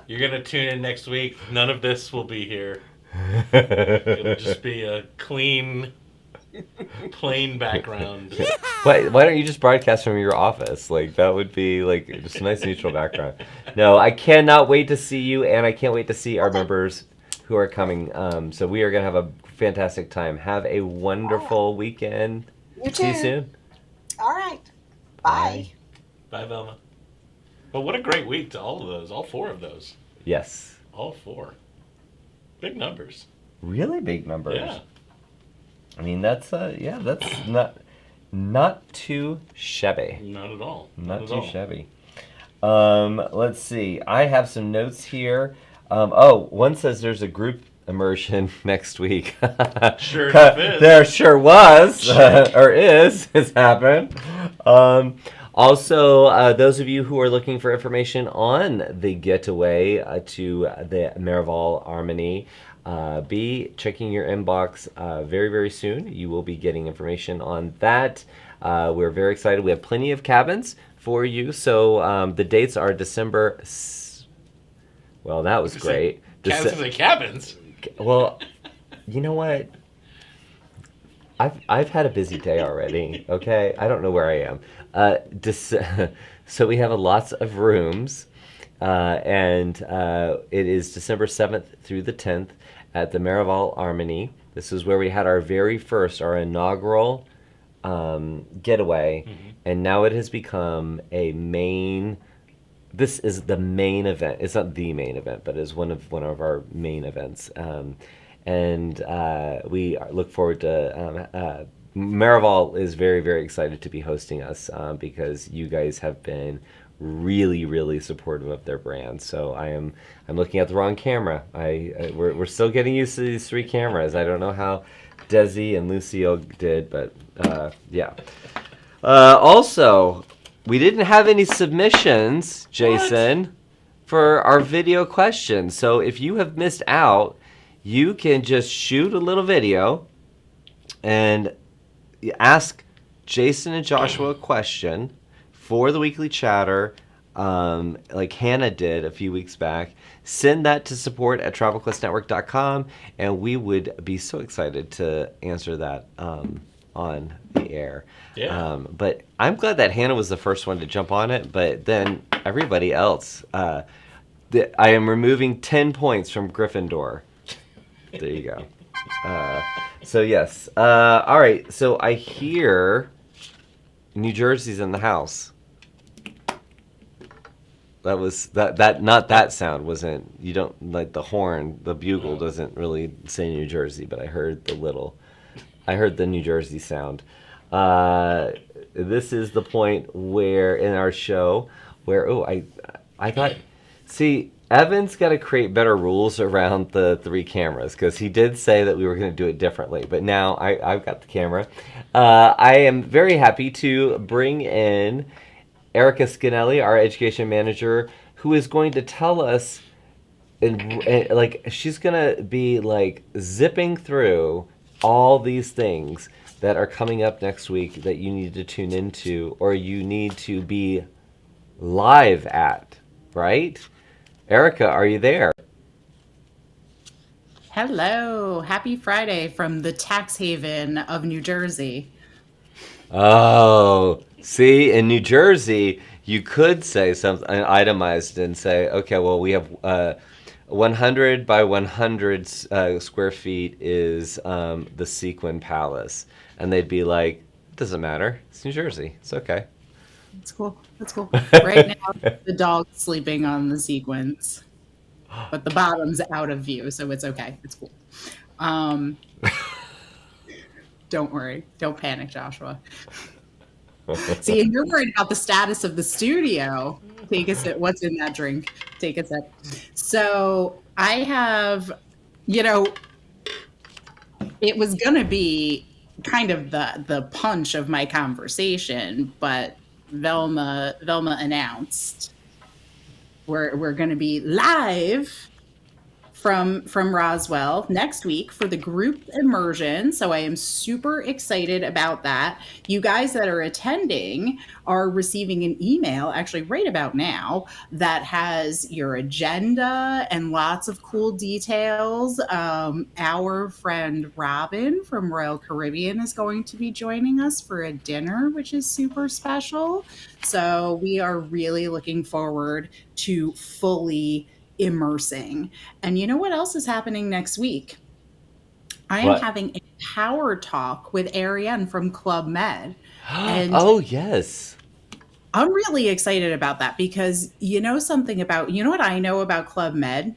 Speaker 2: You're gonna tune in next week. None of this will be here. It'll just be a clean, plain background.
Speaker 1: Why don't you just broadcast from your office? Like that would be like just a nice neutral background. No, I cannot wait to see you, and I can't wait to see our
Speaker 3: Okay.
Speaker 1: members who are coming. So we are gonna have a fantastic time. Have a
Speaker 3: All right.
Speaker 1: wonderful weekend.
Speaker 3: You
Speaker 1: See you
Speaker 3: too.
Speaker 1: soon.
Speaker 3: All right.
Speaker 1: Bye.
Speaker 3: Bye.
Speaker 2: Bye, Velma. But what a great week to all of those, all four of those,
Speaker 1: Yes.
Speaker 2: all four. Big numbers.
Speaker 1: Really big numbers.
Speaker 2: Yeah.
Speaker 1: I mean, that's not too shabby.
Speaker 2: Not at all.
Speaker 1: Not
Speaker 2: at
Speaker 1: too
Speaker 2: all.
Speaker 1: shabby. Let's see. I have some notes here. One says there's a group immersion next week.
Speaker 2: Sure enough is.
Speaker 1: There sure was,
Speaker 2: Check.
Speaker 1: or is. It's happened. Also, those of you who are looking for information on the getaway to the Miraval Harmony, be checking your inbox very, very soon. You will be getting information on that. We're very excited. We have plenty of cabins for you. So the dates are December. Well, that was great.
Speaker 2: Cabins and cabins.
Speaker 1: Well, you know what? I've had a busy day already. Okay, I don't know where I am. So we have lots of rooms, and it is December 7th through the 10th at the Miraval Harmony. This is where we had our inaugural getaway, and now it has become a main. This is the main event. It's not the main event, but it's one of our main events. And we look forward to. Maraval is very, very excited to be hosting us because you guys have been really, really supportive of their brand. So I'm looking at the wrong camera. We're still getting used to these three cameras. I don't know how Desi and Lucille did, but yeah. Also, we didn't have any submissions, Jason, for our video questions. So if you have missed out, you can just shoot a little video and ask Jason and Joshua a question for the weekly chatter, like Hannah did a few weeks back. Send that to support@travelquestnetwork.com, and we would be so excited to answer that on the air.
Speaker 2: Yeah.
Speaker 1: But I'm glad that Hannah was the first one to jump on it, but then everybody else. I am removing 10 points from Gryffindor. There you go. So yes. All right. So I hear New Jersey's in the house. That was that not that sound wasn't. You don't like the horn. The bugle doesn't really say New Jersey, but I heard the New Jersey sound. This is the point where in our show where I thought, see, Evan's got to create better rules around the three cameras because he did say that we were going to do it differently. But now I've got the camera. I am very happy to bring in Erica Scanelli, our education manager, who is going to tell us, and like she's going to be like zipping through all these things that are coming up next week that you need to tune into or you need to be live at, right? Erica, are you there?
Speaker 4: Hello. Happy Friday from the tax haven of New Jersey.
Speaker 1: Oh, see, in New Jersey, You could say something itemized and say, okay, well, we have 100 by 100 square feet is the Sequin Palace. And they'd be like, it doesn't matter. It's New Jersey. It's okay.
Speaker 4: That's cool. That's cool. Right now, the dog's sleeping on the sequins, but the bottom's out of view, so it's okay. It's cool. Don't worry. Don't panic, Joshua. See, and you're worried about the status of the studio. Take a sip. What's in that drink? Take a sip. So I have, it was going to be kind of the punch of my conversation, but Velma announced we're going to be live from Roswell next week for the group immersion. So I am super excited about that. You guys that are attending are receiving an email actually right about now that has your agenda and lots of cool details. Our friend Robin from Royal Caribbean is going to be joining us for a dinner, which is super special. So we are really looking forward to fully immersing. And you know what else is happening next week? I am
Speaker 1: What?
Speaker 4: having a power talk with Ariane from Club Med. And
Speaker 1: Oh, yes.
Speaker 4: I'm really excited about that because you know what I know about Club Med?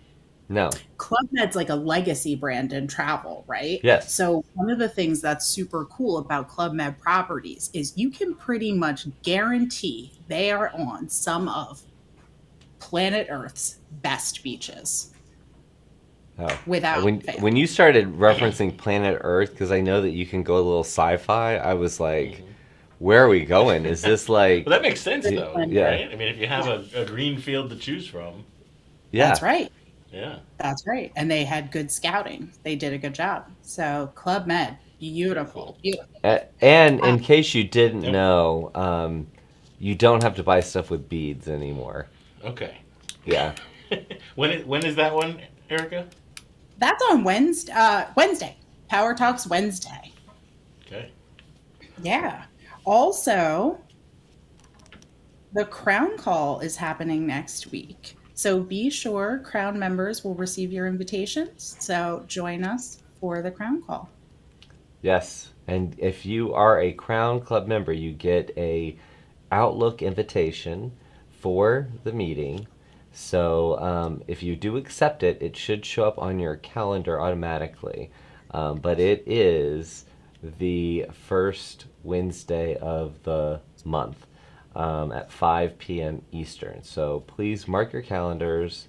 Speaker 1: No.
Speaker 4: Club Med's like a legacy brand in travel, right?
Speaker 1: Yes.
Speaker 4: So one of the things that's super cool about Club Med properties is you can pretty much guarantee they are on some of planet Earth's best beaches.
Speaker 1: Oh.
Speaker 4: Without fail.
Speaker 1: When you started referencing Planet Earth, because I know that you can go a little sci-fi, I was like, where are we going? Is this like...
Speaker 2: Well, that makes sense, though,
Speaker 1: Yeah.
Speaker 2: right? I mean, if you have a green field to choose from.
Speaker 1: Yeah.
Speaker 4: That's right.
Speaker 2: Yeah.
Speaker 4: That's right. And they had good scouting. They did a good job. So Club Med, beautiful.
Speaker 1: And in case you didn't know, you don't have to buy stuff with beads anymore.
Speaker 2: Okay.
Speaker 1: Yeah.
Speaker 2: When is that one, Erica?
Speaker 4: That's on Wednesday. Power Talks Wednesday.
Speaker 2: Okay.
Speaker 4: Yeah. Also, the Crown Call is happening next week. So be sure Crown members will receive your invitations. So join us for the Crown Call.
Speaker 1: Yes. And if you are a Crown Club member, you get a Outlook invitation for the meeting. So if you do accept it, it should show up on your calendar automatically. But it is the first Wednesday of the month at 5 p.m. Eastern. So please mark your calendars.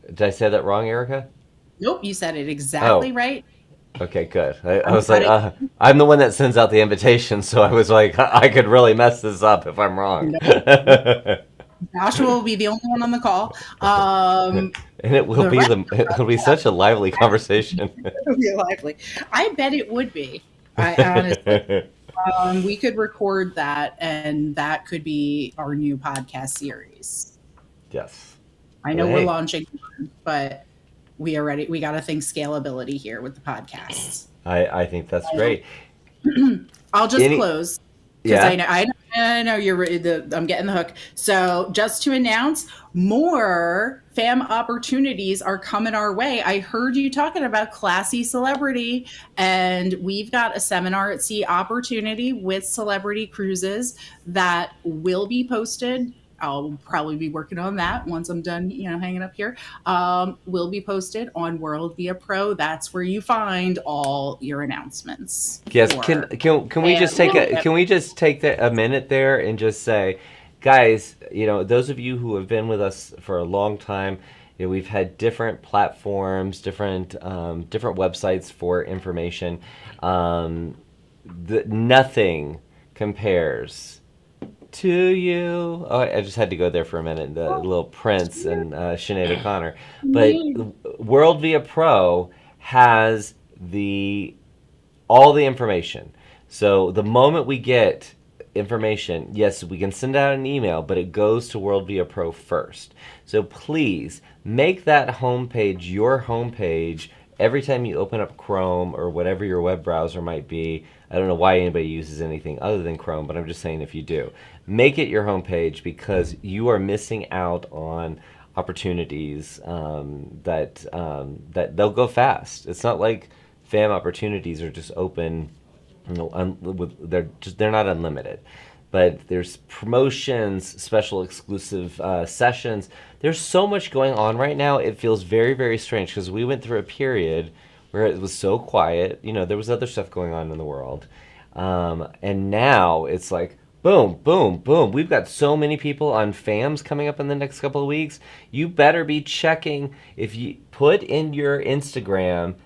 Speaker 1: Did I say that wrong, Erica?
Speaker 4: Nope, you said it exactly right.
Speaker 1: Okay, good. I was like, I'm the one that sends out the invitation, so I was like, I could really mess this up if I'm wrong.
Speaker 4: Joshua will be the only one on the call.
Speaker 1: And it'll be such a lively conversation.
Speaker 4: It'll be lively. I bet it would be. I honestly, we could record that, and that could be our new podcast series.
Speaker 1: Yes.
Speaker 4: I know we're launching one, but we are ready. We got to think scalability here with the podcasts.
Speaker 1: I think that's great.
Speaker 4: I'll just close because
Speaker 1: Yeah.
Speaker 4: I know you're I'm getting the hook. So just to announce, more fam opportunities are coming our way. I heard you talking about Classy Celebrity, and we've got a seminar at sea opportunity with Celebrity Cruises that will be posted. I'll probably be working on that once I'm done, hanging up here. Will be posted on WorldVia Pro. That's where you find all your announcements.
Speaker 1: Yes. Can we just take a minute there and just say, guys, those of you who have been with us for a long time, we've had different platforms, different websites for information. Nothing compares to you. Oh, I just had to go there for a minute. The little Prince and Sinead O'Connor. But WorldVia Pro has all the information. So the moment we get information, yes, we can send out an email, but it goes to WorldVia Pro first. So please make that homepage your homepage every time you open up Chrome or whatever your web browser might be, I don't know why anybody uses anything other than Chrome, but I'm just saying if you do, make it your homepage because you are missing out on opportunities that they'll go fast. It's not like FAM opportunities are just open, they're not unlimited. But there's promotions, special exclusive sessions. There's so much going on right now. It feels very, very strange because we went through a period where it was so quiet. There was other stuff going on in the world. And now it's like, boom, boom, boom. We've got so many people on FAMs coming up in the next couple of weeks. You better be checking. If you put in your Instagram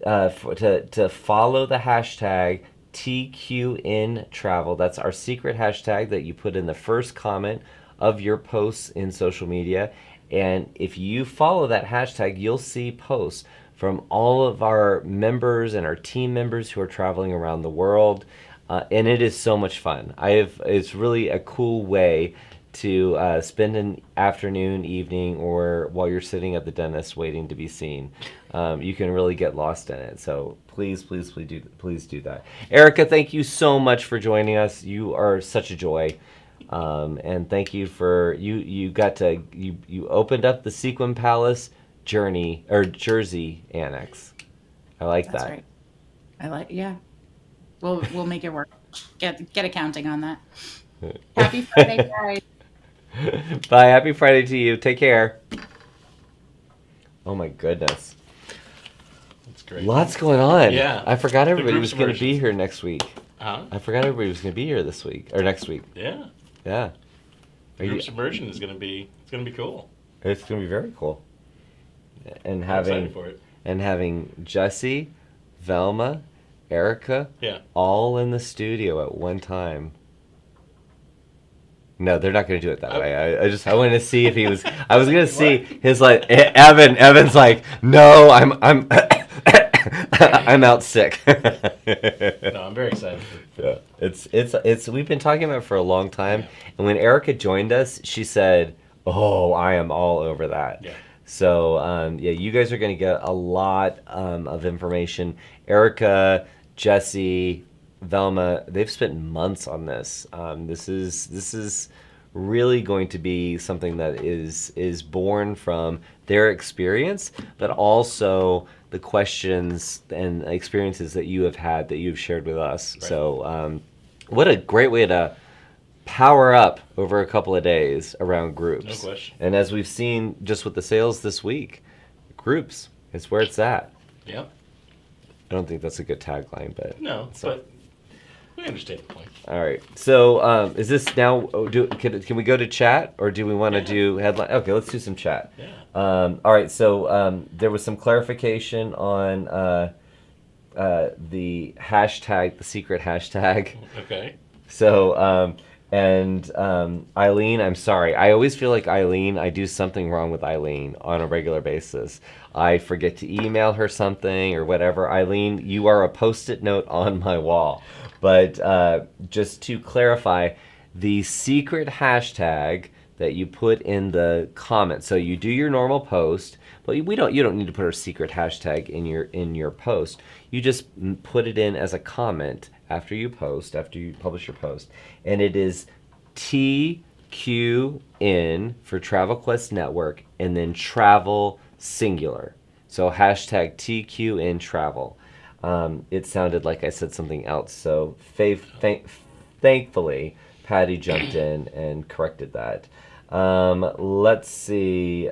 Speaker 1: to follow the hashtag TQN Travel. That's our secret hashtag that you put in the first comment of your posts in social media. And if you follow that hashtag, you'll see posts from all of our members and our team members who are traveling around the world. And it is so much fun. It's really a cool way to spend an afternoon, evening, or while you're sitting at the dentist waiting to be seen. You can really get lost in it. So please do that. Erica, thank you so much for joining us. You are such a joy. And thank you for you opened up the Sequin Palace Jersey Annex. I like
Speaker 4: That's
Speaker 1: that.
Speaker 4: right. Yeah. We'll make it work. Get accounting on that. Happy Friday, guys.
Speaker 1: Bye. Happy Friday to you. Take care. Oh my goodness.
Speaker 2: That's great.
Speaker 1: Lots going on.
Speaker 2: Yeah.
Speaker 1: I forgot everybody
Speaker 2: group
Speaker 1: was going to be
Speaker 2: submersions.
Speaker 1: here next week.
Speaker 2: Huh?
Speaker 1: I forgot everybody was going to be here this week or next week.
Speaker 2: Yeah.
Speaker 1: Yeah.
Speaker 2: Group submersion is gonna be cool.
Speaker 1: It's going to be very cool. And
Speaker 2: I'm excited for it.
Speaker 1: having Jesse, Velma, Erica,
Speaker 2: Yeah.
Speaker 1: all in the studio at one time. No, they're not going to do it that way. I wanted to see if he was. I was going to see his like Evan. Evan's like, no, I'm I'm out sick.
Speaker 2: No, I'm very excited.
Speaker 1: Yeah, it's. We've been talking about it for a long time, and when Erica joined us, she said, "Oh, I am all over that."
Speaker 2: Yeah.
Speaker 1: So you guys are going to get a lot of information. Erica, Jesse, Velma, they've spent months on this. This is really going to be something that is born from their experience, but also the questions and experiences that you have had that you've shared with us.
Speaker 2: Right.
Speaker 1: So what a great way to power up over a couple of days around groups.
Speaker 2: No question.
Speaker 1: And as we've seen just with the sales this week, groups is where it's at.
Speaker 2: Yep.
Speaker 1: I don't think that's a good tagline, but
Speaker 2: No,
Speaker 1: So-
Speaker 2: but we understand the point.
Speaker 1: all right. So is this now? Can we go to chat, or do we want to do headline? Okay, let's do some chat.
Speaker 2: Yeah.
Speaker 1: All right. So there was some clarification on the hashtag, the secret hashtag.
Speaker 2: Okay.
Speaker 1: So Eileen, I'm sorry. I always feel like I do something wrong with Eileen on a regular basis. I forget to email her something or whatever. Eileen, you are a Post-it note on my wall. But just to clarify, the secret hashtag that you put in the comments. So you do your normal post, but you don't need to put a secret hashtag in your post. You just put it in as a comment after you publish your post, and it is TQN for Travel Quest Network, and then travel singular. So hashtag TQN travel. It sounded like I said something else, so thankfully Patty jumped in and corrected that. Let's see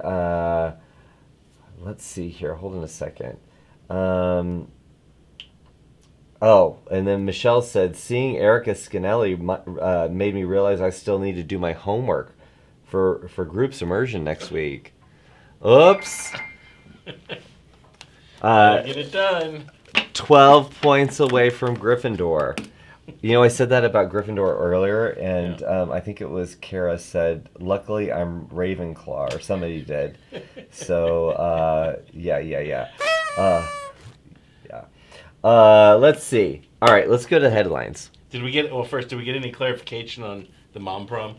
Speaker 1: here. Hold on a second. Oh, and then Michelle said, seeing Erica Scanelli made me realize I still need to do my homework for groups immersion next week. Oops.
Speaker 2: Get it done.
Speaker 1: 12 points away from Gryffindor. I said that about Gryffindor earlier, and I think it was Kara said, luckily I'm Ravenclaw, or somebody did. So, yeah. Let's see. All right, let's go to the headlines.
Speaker 2: Did we get any clarification on the mom prom?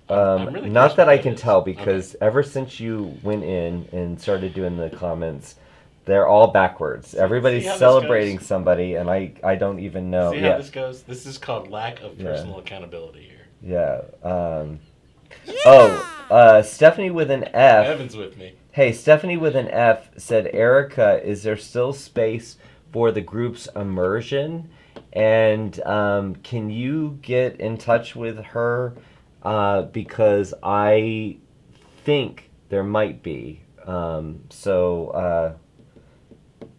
Speaker 2: Really
Speaker 1: Not that I can
Speaker 2: curious.
Speaker 1: tell, because ever since you went in and started doing the comments, They're all backwards. Everybody's
Speaker 2: See how this
Speaker 1: celebrating
Speaker 2: goes?
Speaker 1: somebody, and I don't even know.
Speaker 2: See how this goes? This is called lack of personal accountability here.
Speaker 1: Yeah. Stephanie with an F.
Speaker 2: Evan's with me.
Speaker 1: Hey, Stephanie with an F said, Erica, is there still space for the group's immersion? And can you get in touch with her? Because I think there might be.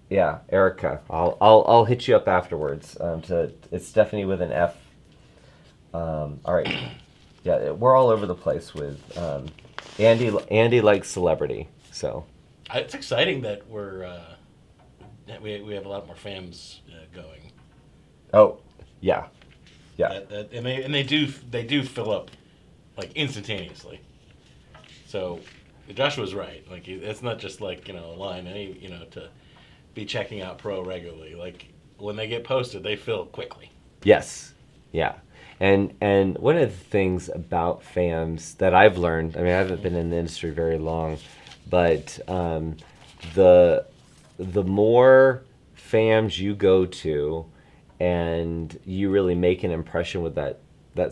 Speaker 1: Yeah, Erica, I'll hit you up afterwards. It's Stephanie with an F. All right. Yeah, we're all over the place with Andy. Andy likes celebrity, so
Speaker 2: It's exciting that that we have a lot more fams going.
Speaker 1: oh yeah, yeah.
Speaker 2: And they do fill up like instantaneously. So Joshua's right. Like it's not just like a line. To be checking out Pro regularly. Like when they get posted, they fill quickly.
Speaker 1: Yes, yeah. And one of the things about FAMs that I've learned, I mean, I haven't been in the industry very long, but the more FAMs you go to and you really make an impression with that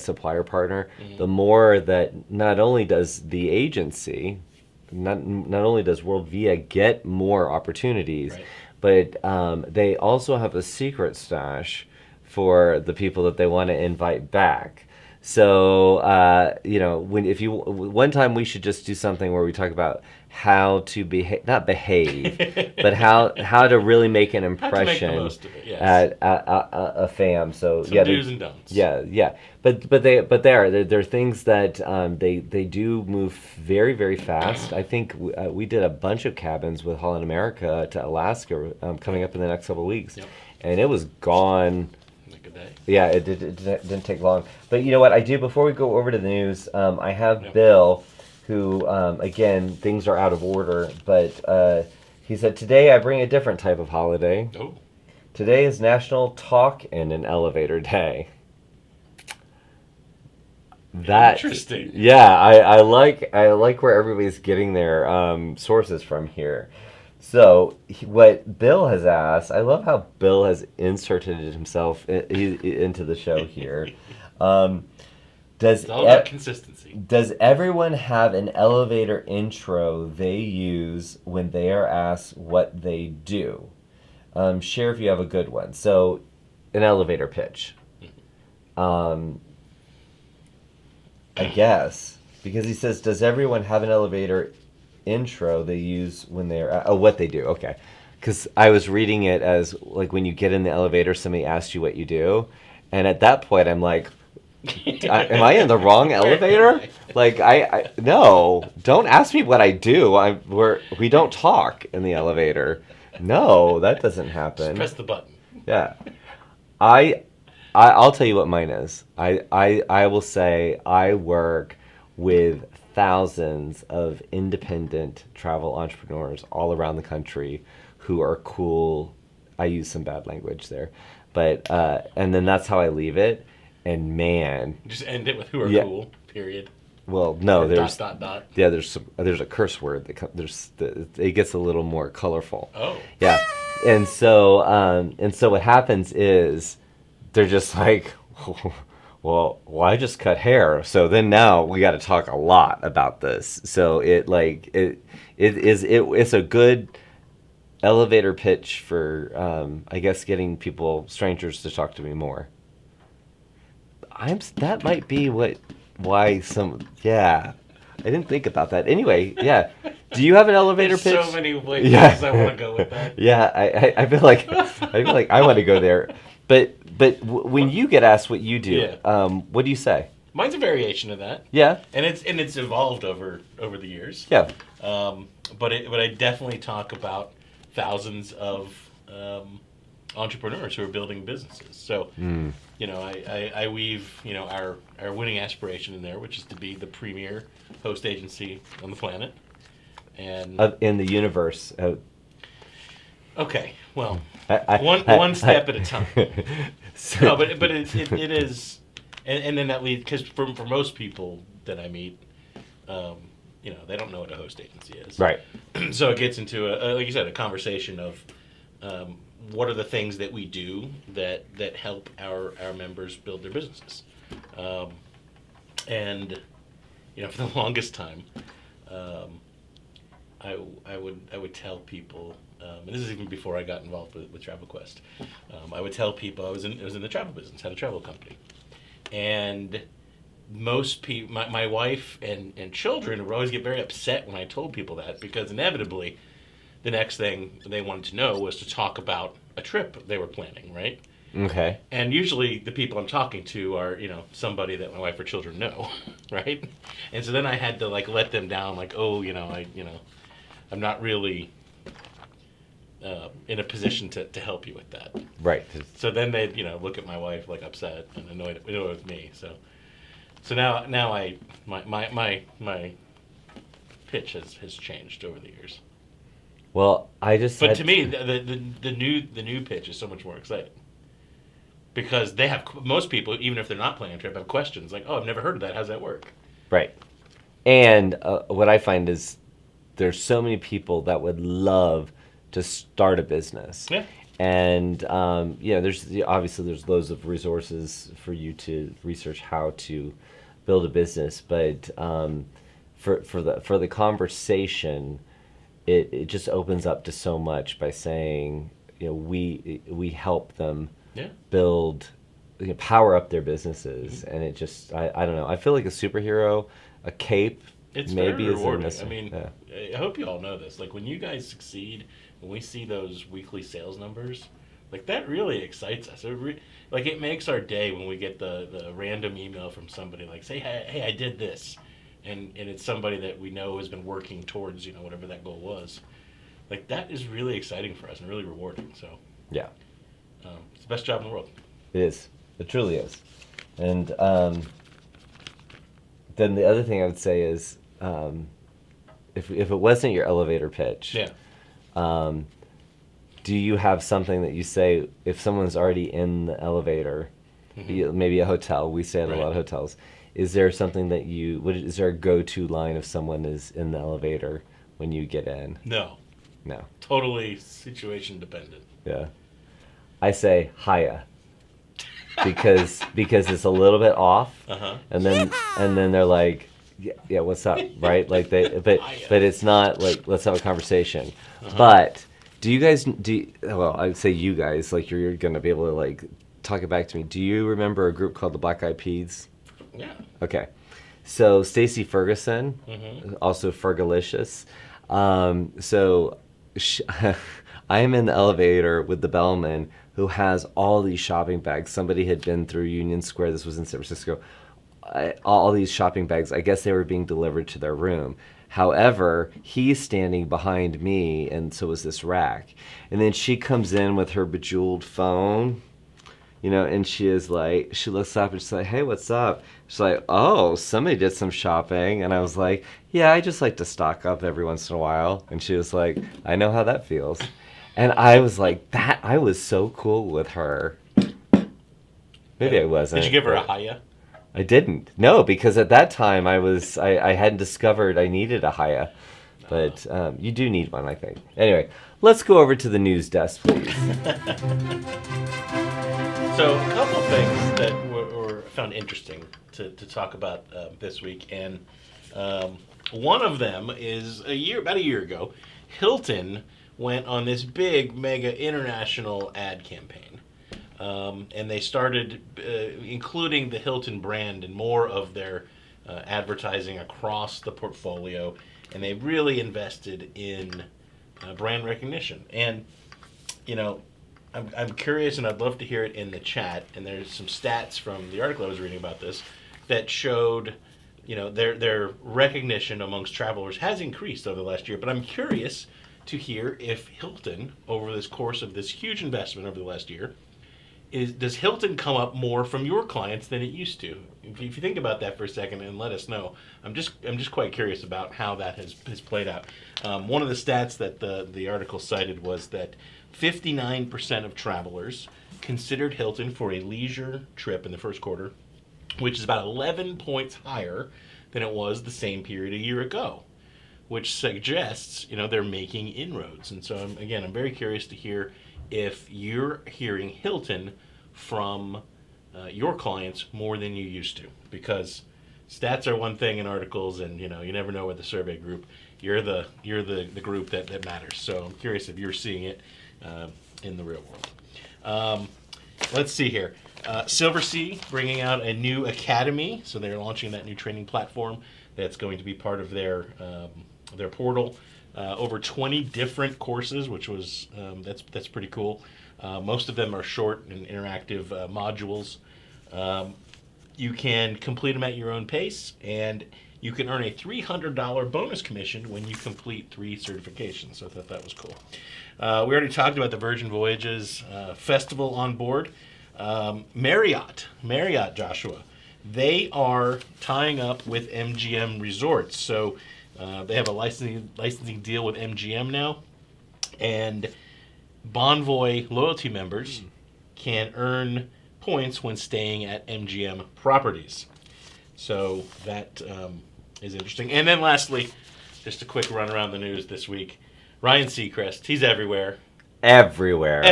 Speaker 1: supplier partner, the more that not only does the agency, not only does WorldVia get more opportunities,
Speaker 2: Right.
Speaker 1: but they also have a secret stash for the people that they want to invite back. So one time we should just do something where we talk about how to not behave, but how to really make an
Speaker 2: How to make the
Speaker 1: impression
Speaker 2: most of it, yes.
Speaker 1: at a fam. So
Speaker 2: Some do's and don'ts.
Speaker 1: yeah. But there are things that they do move very, very fast. I think we did a bunch of cabins with Holland America to Alaska coming up in the next couple of weeks,
Speaker 2: Yep.
Speaker 1: and it was gone.
Speaker 2: Like a day.
Speaker 1: Yeah, it didn't take long. But you know what I do before we go over to the news? I have
Speaker 2: Yep.
Speaker 1: Bill, who again things are out of order, but he said today I bring a different type of holiday.
Speaker 2: Oh.
Speaker 1: Today is National Talk in an Elevator Day.
Speaker 2: Interesting.
Speaker 1: Yeah, I like where everybody's getting their sources from here. So what Bill has asked, I love how Bill has inserted himself into the show here.
Speaker 2: It's all about consistency.
Speaker 1: Does everyone have an elevator intro they use when they are asked what they do? Share if you have a good one. So, an elevator pitch. I guess, because he says, does everyone have an elevator intro they use when they're what they do? Okay, because I was reading it as like when you get in the elevator, somebody asks you what you do, and at that point I'm like, am I in the wrong elevator? Like I no, don't ask me what I do. We don't talk in the elevator. No, that doesn't happen.
Speaker 2: Just press the button.
Speaker 1: Yeah, I'll tell you what mine is. I will say I work with thousands of independent travel entrepreneurs all around the country who are cool. I use some bad language there, but and then that's how I leave it. And man,
Speaker 2: Just end it with who are
Speaker 1: Yeah.
Speaker 2: cool. Period.
Speaker 1: well, no,
Speaker 2: Or
Speaker 1: there's
Speaker 2: dot.
Speaker 1: yeah, there's a curse word that it gets a little more colorful.
Speaker 2: Oh.
Speaker 1: Yeah, and so what happens is they're just like, well, I just cut hair, so then now we got to talk a lot about this. So it's a good elevator pitch for I guess getting strangers to talk to me more. That might be why yeah. I didn't think about that. Anyway, yeah. Do you have an elevator
Speaker 2: There's
Speaker 1: pitch?
Speaker 2: so many places
Speaker 1: Yeah.
Speaker 2: I want to go with that.
Speaker 1: Yeah, I feel like I want to go there. But when you get asked what you do,
Speaker 2: Yeah.
Speaker 1: what do you say?
Speaker 2: Mine's a variation of that,
Speaker 1: Yeah,
Speaker 2: and it's evolved over the years.
Speaker 1: yeah,
Speaker 2: But I definitely talk about thousands of entrepreneurs who are building businesses. So I weave our winning aspiration in there, which is to be the premier host agency on the planet. And
Speaker 1: in the universe.
Speaker 2: okay, well,
Speaker 1: I-
Speaker 2: one step at a time.
Speaker 1: So-
Speaker 2: No, but it is, and then that leads because for most people that I meet, they don't know what a host agency is.
Speaker 1: Right.
Speaker 2: So it gets into like you said, a conversation of what are the things that we do that help our members build their businesses, and for the longest time, I would tell people, and this is even before I got involved with Travel Quest. I would tell people I was in the travel business, had a travel company, and most people, my wife and children would always get very upset when I told people that, because inevitably the next thing they wanted to know was to talk about a trip they were planning, right?
Speaker 1: Okay.
Speaker 2: And usually the people I'm talking to are, somebody that my wife or children know, right? And so then I had to let them down, I'm not really in a position to help you with that.
Speaker 1: Right.
Speaker 2: So then they'd, look at my wife upset and annoyed with me. So now my pitch has changed over the years.
Speaker 1: Well,
Speaker 2: But to me, the new pitch is so much more exciting, because most people, even if they're not planning a trip, have questions like, "Oh, I've never heard of that. How's that work?"
Speaker 1: Right. And what I find is there's so many people that would love to start a business.
Speaker 2: Yeah.
Speaker 1: And there's loads of resources for you to research how to build a business, but for the conversation, it just opens up to so much by saying, we help them build, power up their businesses, and it just I don't know. I feel like a superhero, a cape.
Speaker 2: It's
Speaker 1: maybe
Speaker 2: very
Speaker 1: is
Speaker 2: rewarding.
Speaker 1: a
Speaker 2: I hope you all know this. When you guys succeed, when we see those weekly sales numbers, that really excites us. It makes our day when we get the random email from somebody say, hey, I did this, and it's somebody that we know has been working towards whatever that goal was. That is really exciting for us and really rewarding. So
Speaker 1: Yeah.
Speaker 2: it's the best job in the world.
Speaker 1: It is. It truly is. And then the other thing I would say is, if it wasn't your elevator pitch, do you have something that you say if someone's already in the elevator, maybe a hotel? We say at a lot of hotels. Is there something that is there a go-to line if someone is in the elevator when you get in?
Speaker 2: No. Totally situation dependent.
Speaker 1: Yeah. I say hiya. Because it's a little bit off, and then they're like, yeah, what's up, right? But it's not let's have a conversation. But do you guys well, I'd say you guys, you're gonna be able to talk it back to me. Do you remember a group called the Black Eyed Peas?
Speaker 2: Yeah.
Speaker 1: Okay, so Stacey Ferguson, also Fergalicious. I am in the elevator with the bellman who has all these shopping bags. Somebody had been through Union Square. This was in San Francisco. All these shopping bags. I guess they were being delivered to their room. However, he's standing behind me, and so is this rack. And then she comes in with her bejeweled phone, and she looks up and she's like, hey, what's up? She's like, oh, somebody did some shopping. And I was like, yeah, I just like to stock up every once in a while. And she was like, I know how that feels. And I was like, I was so cool with her. Maybe I wasn't.
Speaker 2: Did you give her a hiya?
Speaker 1: I didn't. No, because at that time I hadn't discovered I needed a hiya. But you do need one, I think. Anyway, let's go over to the news desk, please.
Speaker 2: So a couple of things that were found interesting to talk about this week, and one of them is about a year ago, Hilton went on this big, mega international ad campaign. And they started including the Hilton brand and more of their advertising across the portfolio. And they really invested in brand recognition. And, I'm curious, and I'd love to hear it in the chat. And there's some stats from the article I was reading about this that showed, their recognition amongst travelers has increased over the last year. But I'm curious to hear if Hilton, over this course of this huge investment over the last year, does Hilton come up more from your clients than it used to? If you think about that for a second and let us know, I'm just quite curious about how that has played out. One of the stats that the article cited was that 59% of travelers considered Hilton for a leisure trip in the first quarter, which is about 11 points higher than it was the same period a year ago. which suggests, they're making inroads. And so, I'm very curious to hear if you're hearing Hilton from your clients more than you used to, because stats are one thing in articles, and you never know with the survey group. You're the group that matters. So I'm curious if you're seeing it in the real world. Let's see here. Silver Sea bringing out a new academy, so they're launching that new training platform that's going to be part of their portal. Over 20 different courses, which was that's pretty cool. Most of them are short and interactive modules. You can complete them at your own pace, and you can earn a $300 bonus commission when you complete 3 certifications. So I thought that was cool. We already talked about the Virgin Voyages festival on board. Marriott, Joshua, they are tying up with MGM Resorts. So they have a licensing deal with MGM now, and Bonvoy loyalty members can earn points when staying at MGM properties. So that is interesting. And then lastly, just a quick run around the news this week. Ryan Seacrest, he's everywhere.
Speaker 1: Everywhere.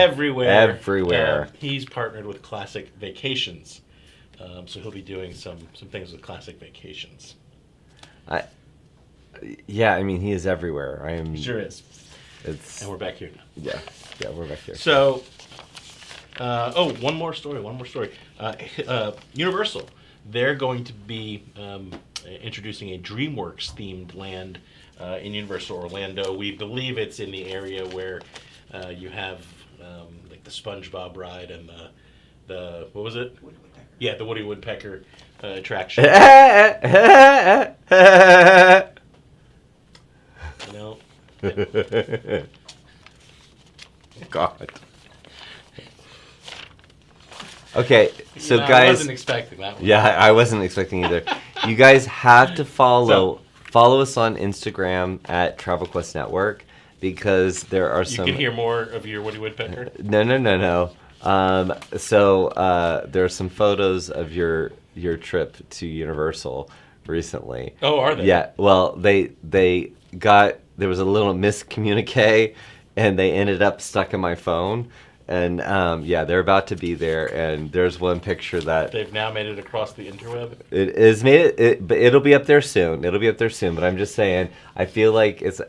Speaker 2: He's partnered with Classic Vacations. So he'll be doing some things with Classic Vacations.
Speaker 1: Yeah, I mean, he is everywhere.
Speaker 2: He sure is. And we're back here now.
Speaker 1: Yeah, we're back here.
Speaker 2: So, one more story. Universal, they're going to be introducing a DreamWorks themed land in Universal Orlando. We believe it's in the area where you have like the SpongeBob ride and the what was it?
Speaker 3: Woody Woodpecker.
Speaker 2: Yeah, the Woody Woodpecker attraction.
Speaker 1: God. Okay, so
Speaker 2: I
Speaker 1: guys,
Speaker 2: wasn't expecting that one.
Speaker 1: Yeah, I wasn't expecting either. You guys have to follow us on Instagram at Travel Quest Network, because there are some.
Speaker 2: You can hear more of your Woody Woodpecker.
Speaker 1: No. So there are some photos of your trip to Universal recently.
Speaker 2: Oh, are they?
Speaker 1: Yeah. Well, there was a little miscommunique, and they ended up stuck in my phone. And they're about to be there, and there's one picture that
Speaker 2: they've now made it across the interweb.
Speaker 1: It is made it, but it'll be up there soon. But I'm just saying, I feel like it's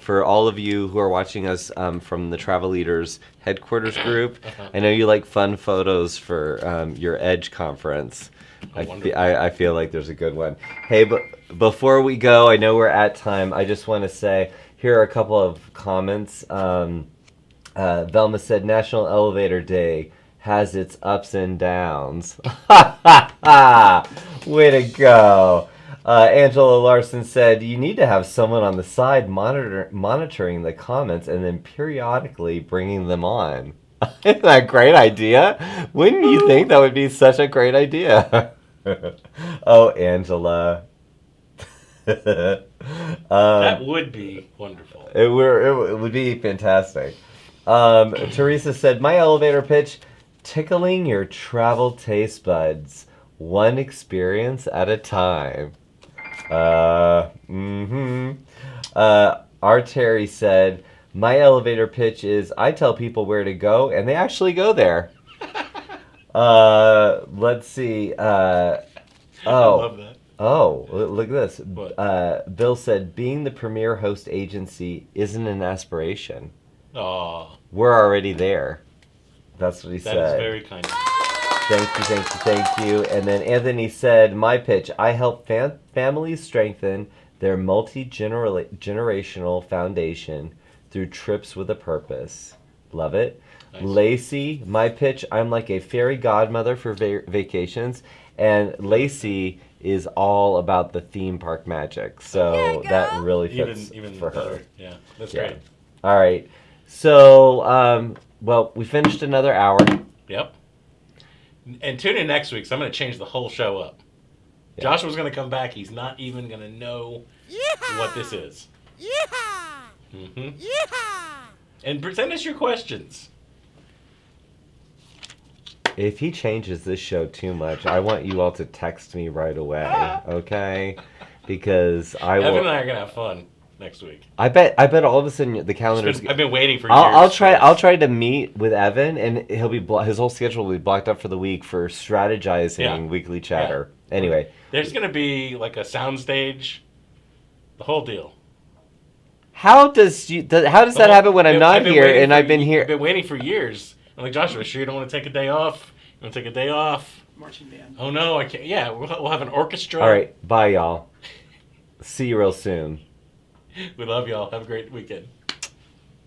Speaker 1: for all of you who are watching us from the Travel Leaders headquarters group. I know you like fun photos for your Edge conference. I feel like there's a good one. Hey, but before we go, I know we're at time. I just want to say, here are a couple of comments. Velma said, National Elevator Day has its ups and downs. Way to go. Angela Larson said, you need to have someone on the side monitoring the comments and then periodically bringing them on. Isn't that a great idea? Wouldn't you think that would be such a great idea? Oh, Angela.
Speaker 2: That would be wonderful.
Speaker 1: It would be fantastic. Teresa said, my elevator pitch, tickling your travel taste buds, one experience at a time. R. Terry said, my elevator pitch is, I tell people where to go, and they actually go there. Let's see.
Speaker 2: I love that.
Speaker 1: Oh, look at this.
Speaker 2: What?
Speaker 1: Bill said, being the premier host agency isn't an aspiration.
Speaker 2: Oh,
Speaker 1: We're already there. That's what he said.
Speaker 2: that is very kind of you.
Speaker 1: Thank you. And then Anthony said, my pitch, I help families strengthen their multi-generational foundation through trips with a purpose. Love it.
Speaker 2: Nice.
Speaker 1: Lacey, my pitch, I'm like a fairy godmother for vacations. And Lacey is all about the theme park magic. So that really fits
Speaker 2: even
Speaker 1: for
Speaker 2: better.
Speaker 1: her.
Speaker 2: Yeah, that's great.
Speaker 1: All right. So, we finished another hour.
Speaker 2: Yep. And tune in next week, so I'm going to change the whole show up.
Speaker 1: Yeah.
Speaker 2: Joshua's going to come back. He's not even going to know what this is. And send us your questions.
Speaker 1: If he changes this show too much, I want you all to text me right away, okay? Because I
Speaker 2: Evan
Speaker 1: will.
Speaker 2: and I are going to have fun. next week.
Speaker 1: I bet all of a sudden the calendar's.
Speaker 2: I've been waiting for
Speaker 1: I'll
Speaker 2: years.
Speaker 1: try.
Speaker 2: for
Speaker 1: I'll
Speaker 2: this.
Speaker 1: try to meet with Evan, and he'll be his whole schedule will be blocked up for the week for strategizing
Speaker 2: Yeah.
Speaker 1: weekly chatter. Anyway,
Speaker 2: There's going to be like a soundstage, the whole deal.
Speaker 1: how does that happen when I'm not
Speaker 2: I've been
Speaker 1: here
Speaker 2: waiting
Speaker 1: and
Speaker 2: for
Speaker 1: I've been
Speaker 2: I've
Speaker 1: here?
Speaker 2: been waiting for years. I'm like, Joshua, sure you don't want to take a day off? You want to take a day off?
Speaker 5: Marching band.
Speaker 2: Oh no, I can't. Yeah, we'll have an orchestra.
Speaker 1: All right, bye y'all. See you real soon.
Speaker 2: We love y'all. Have a great weekend.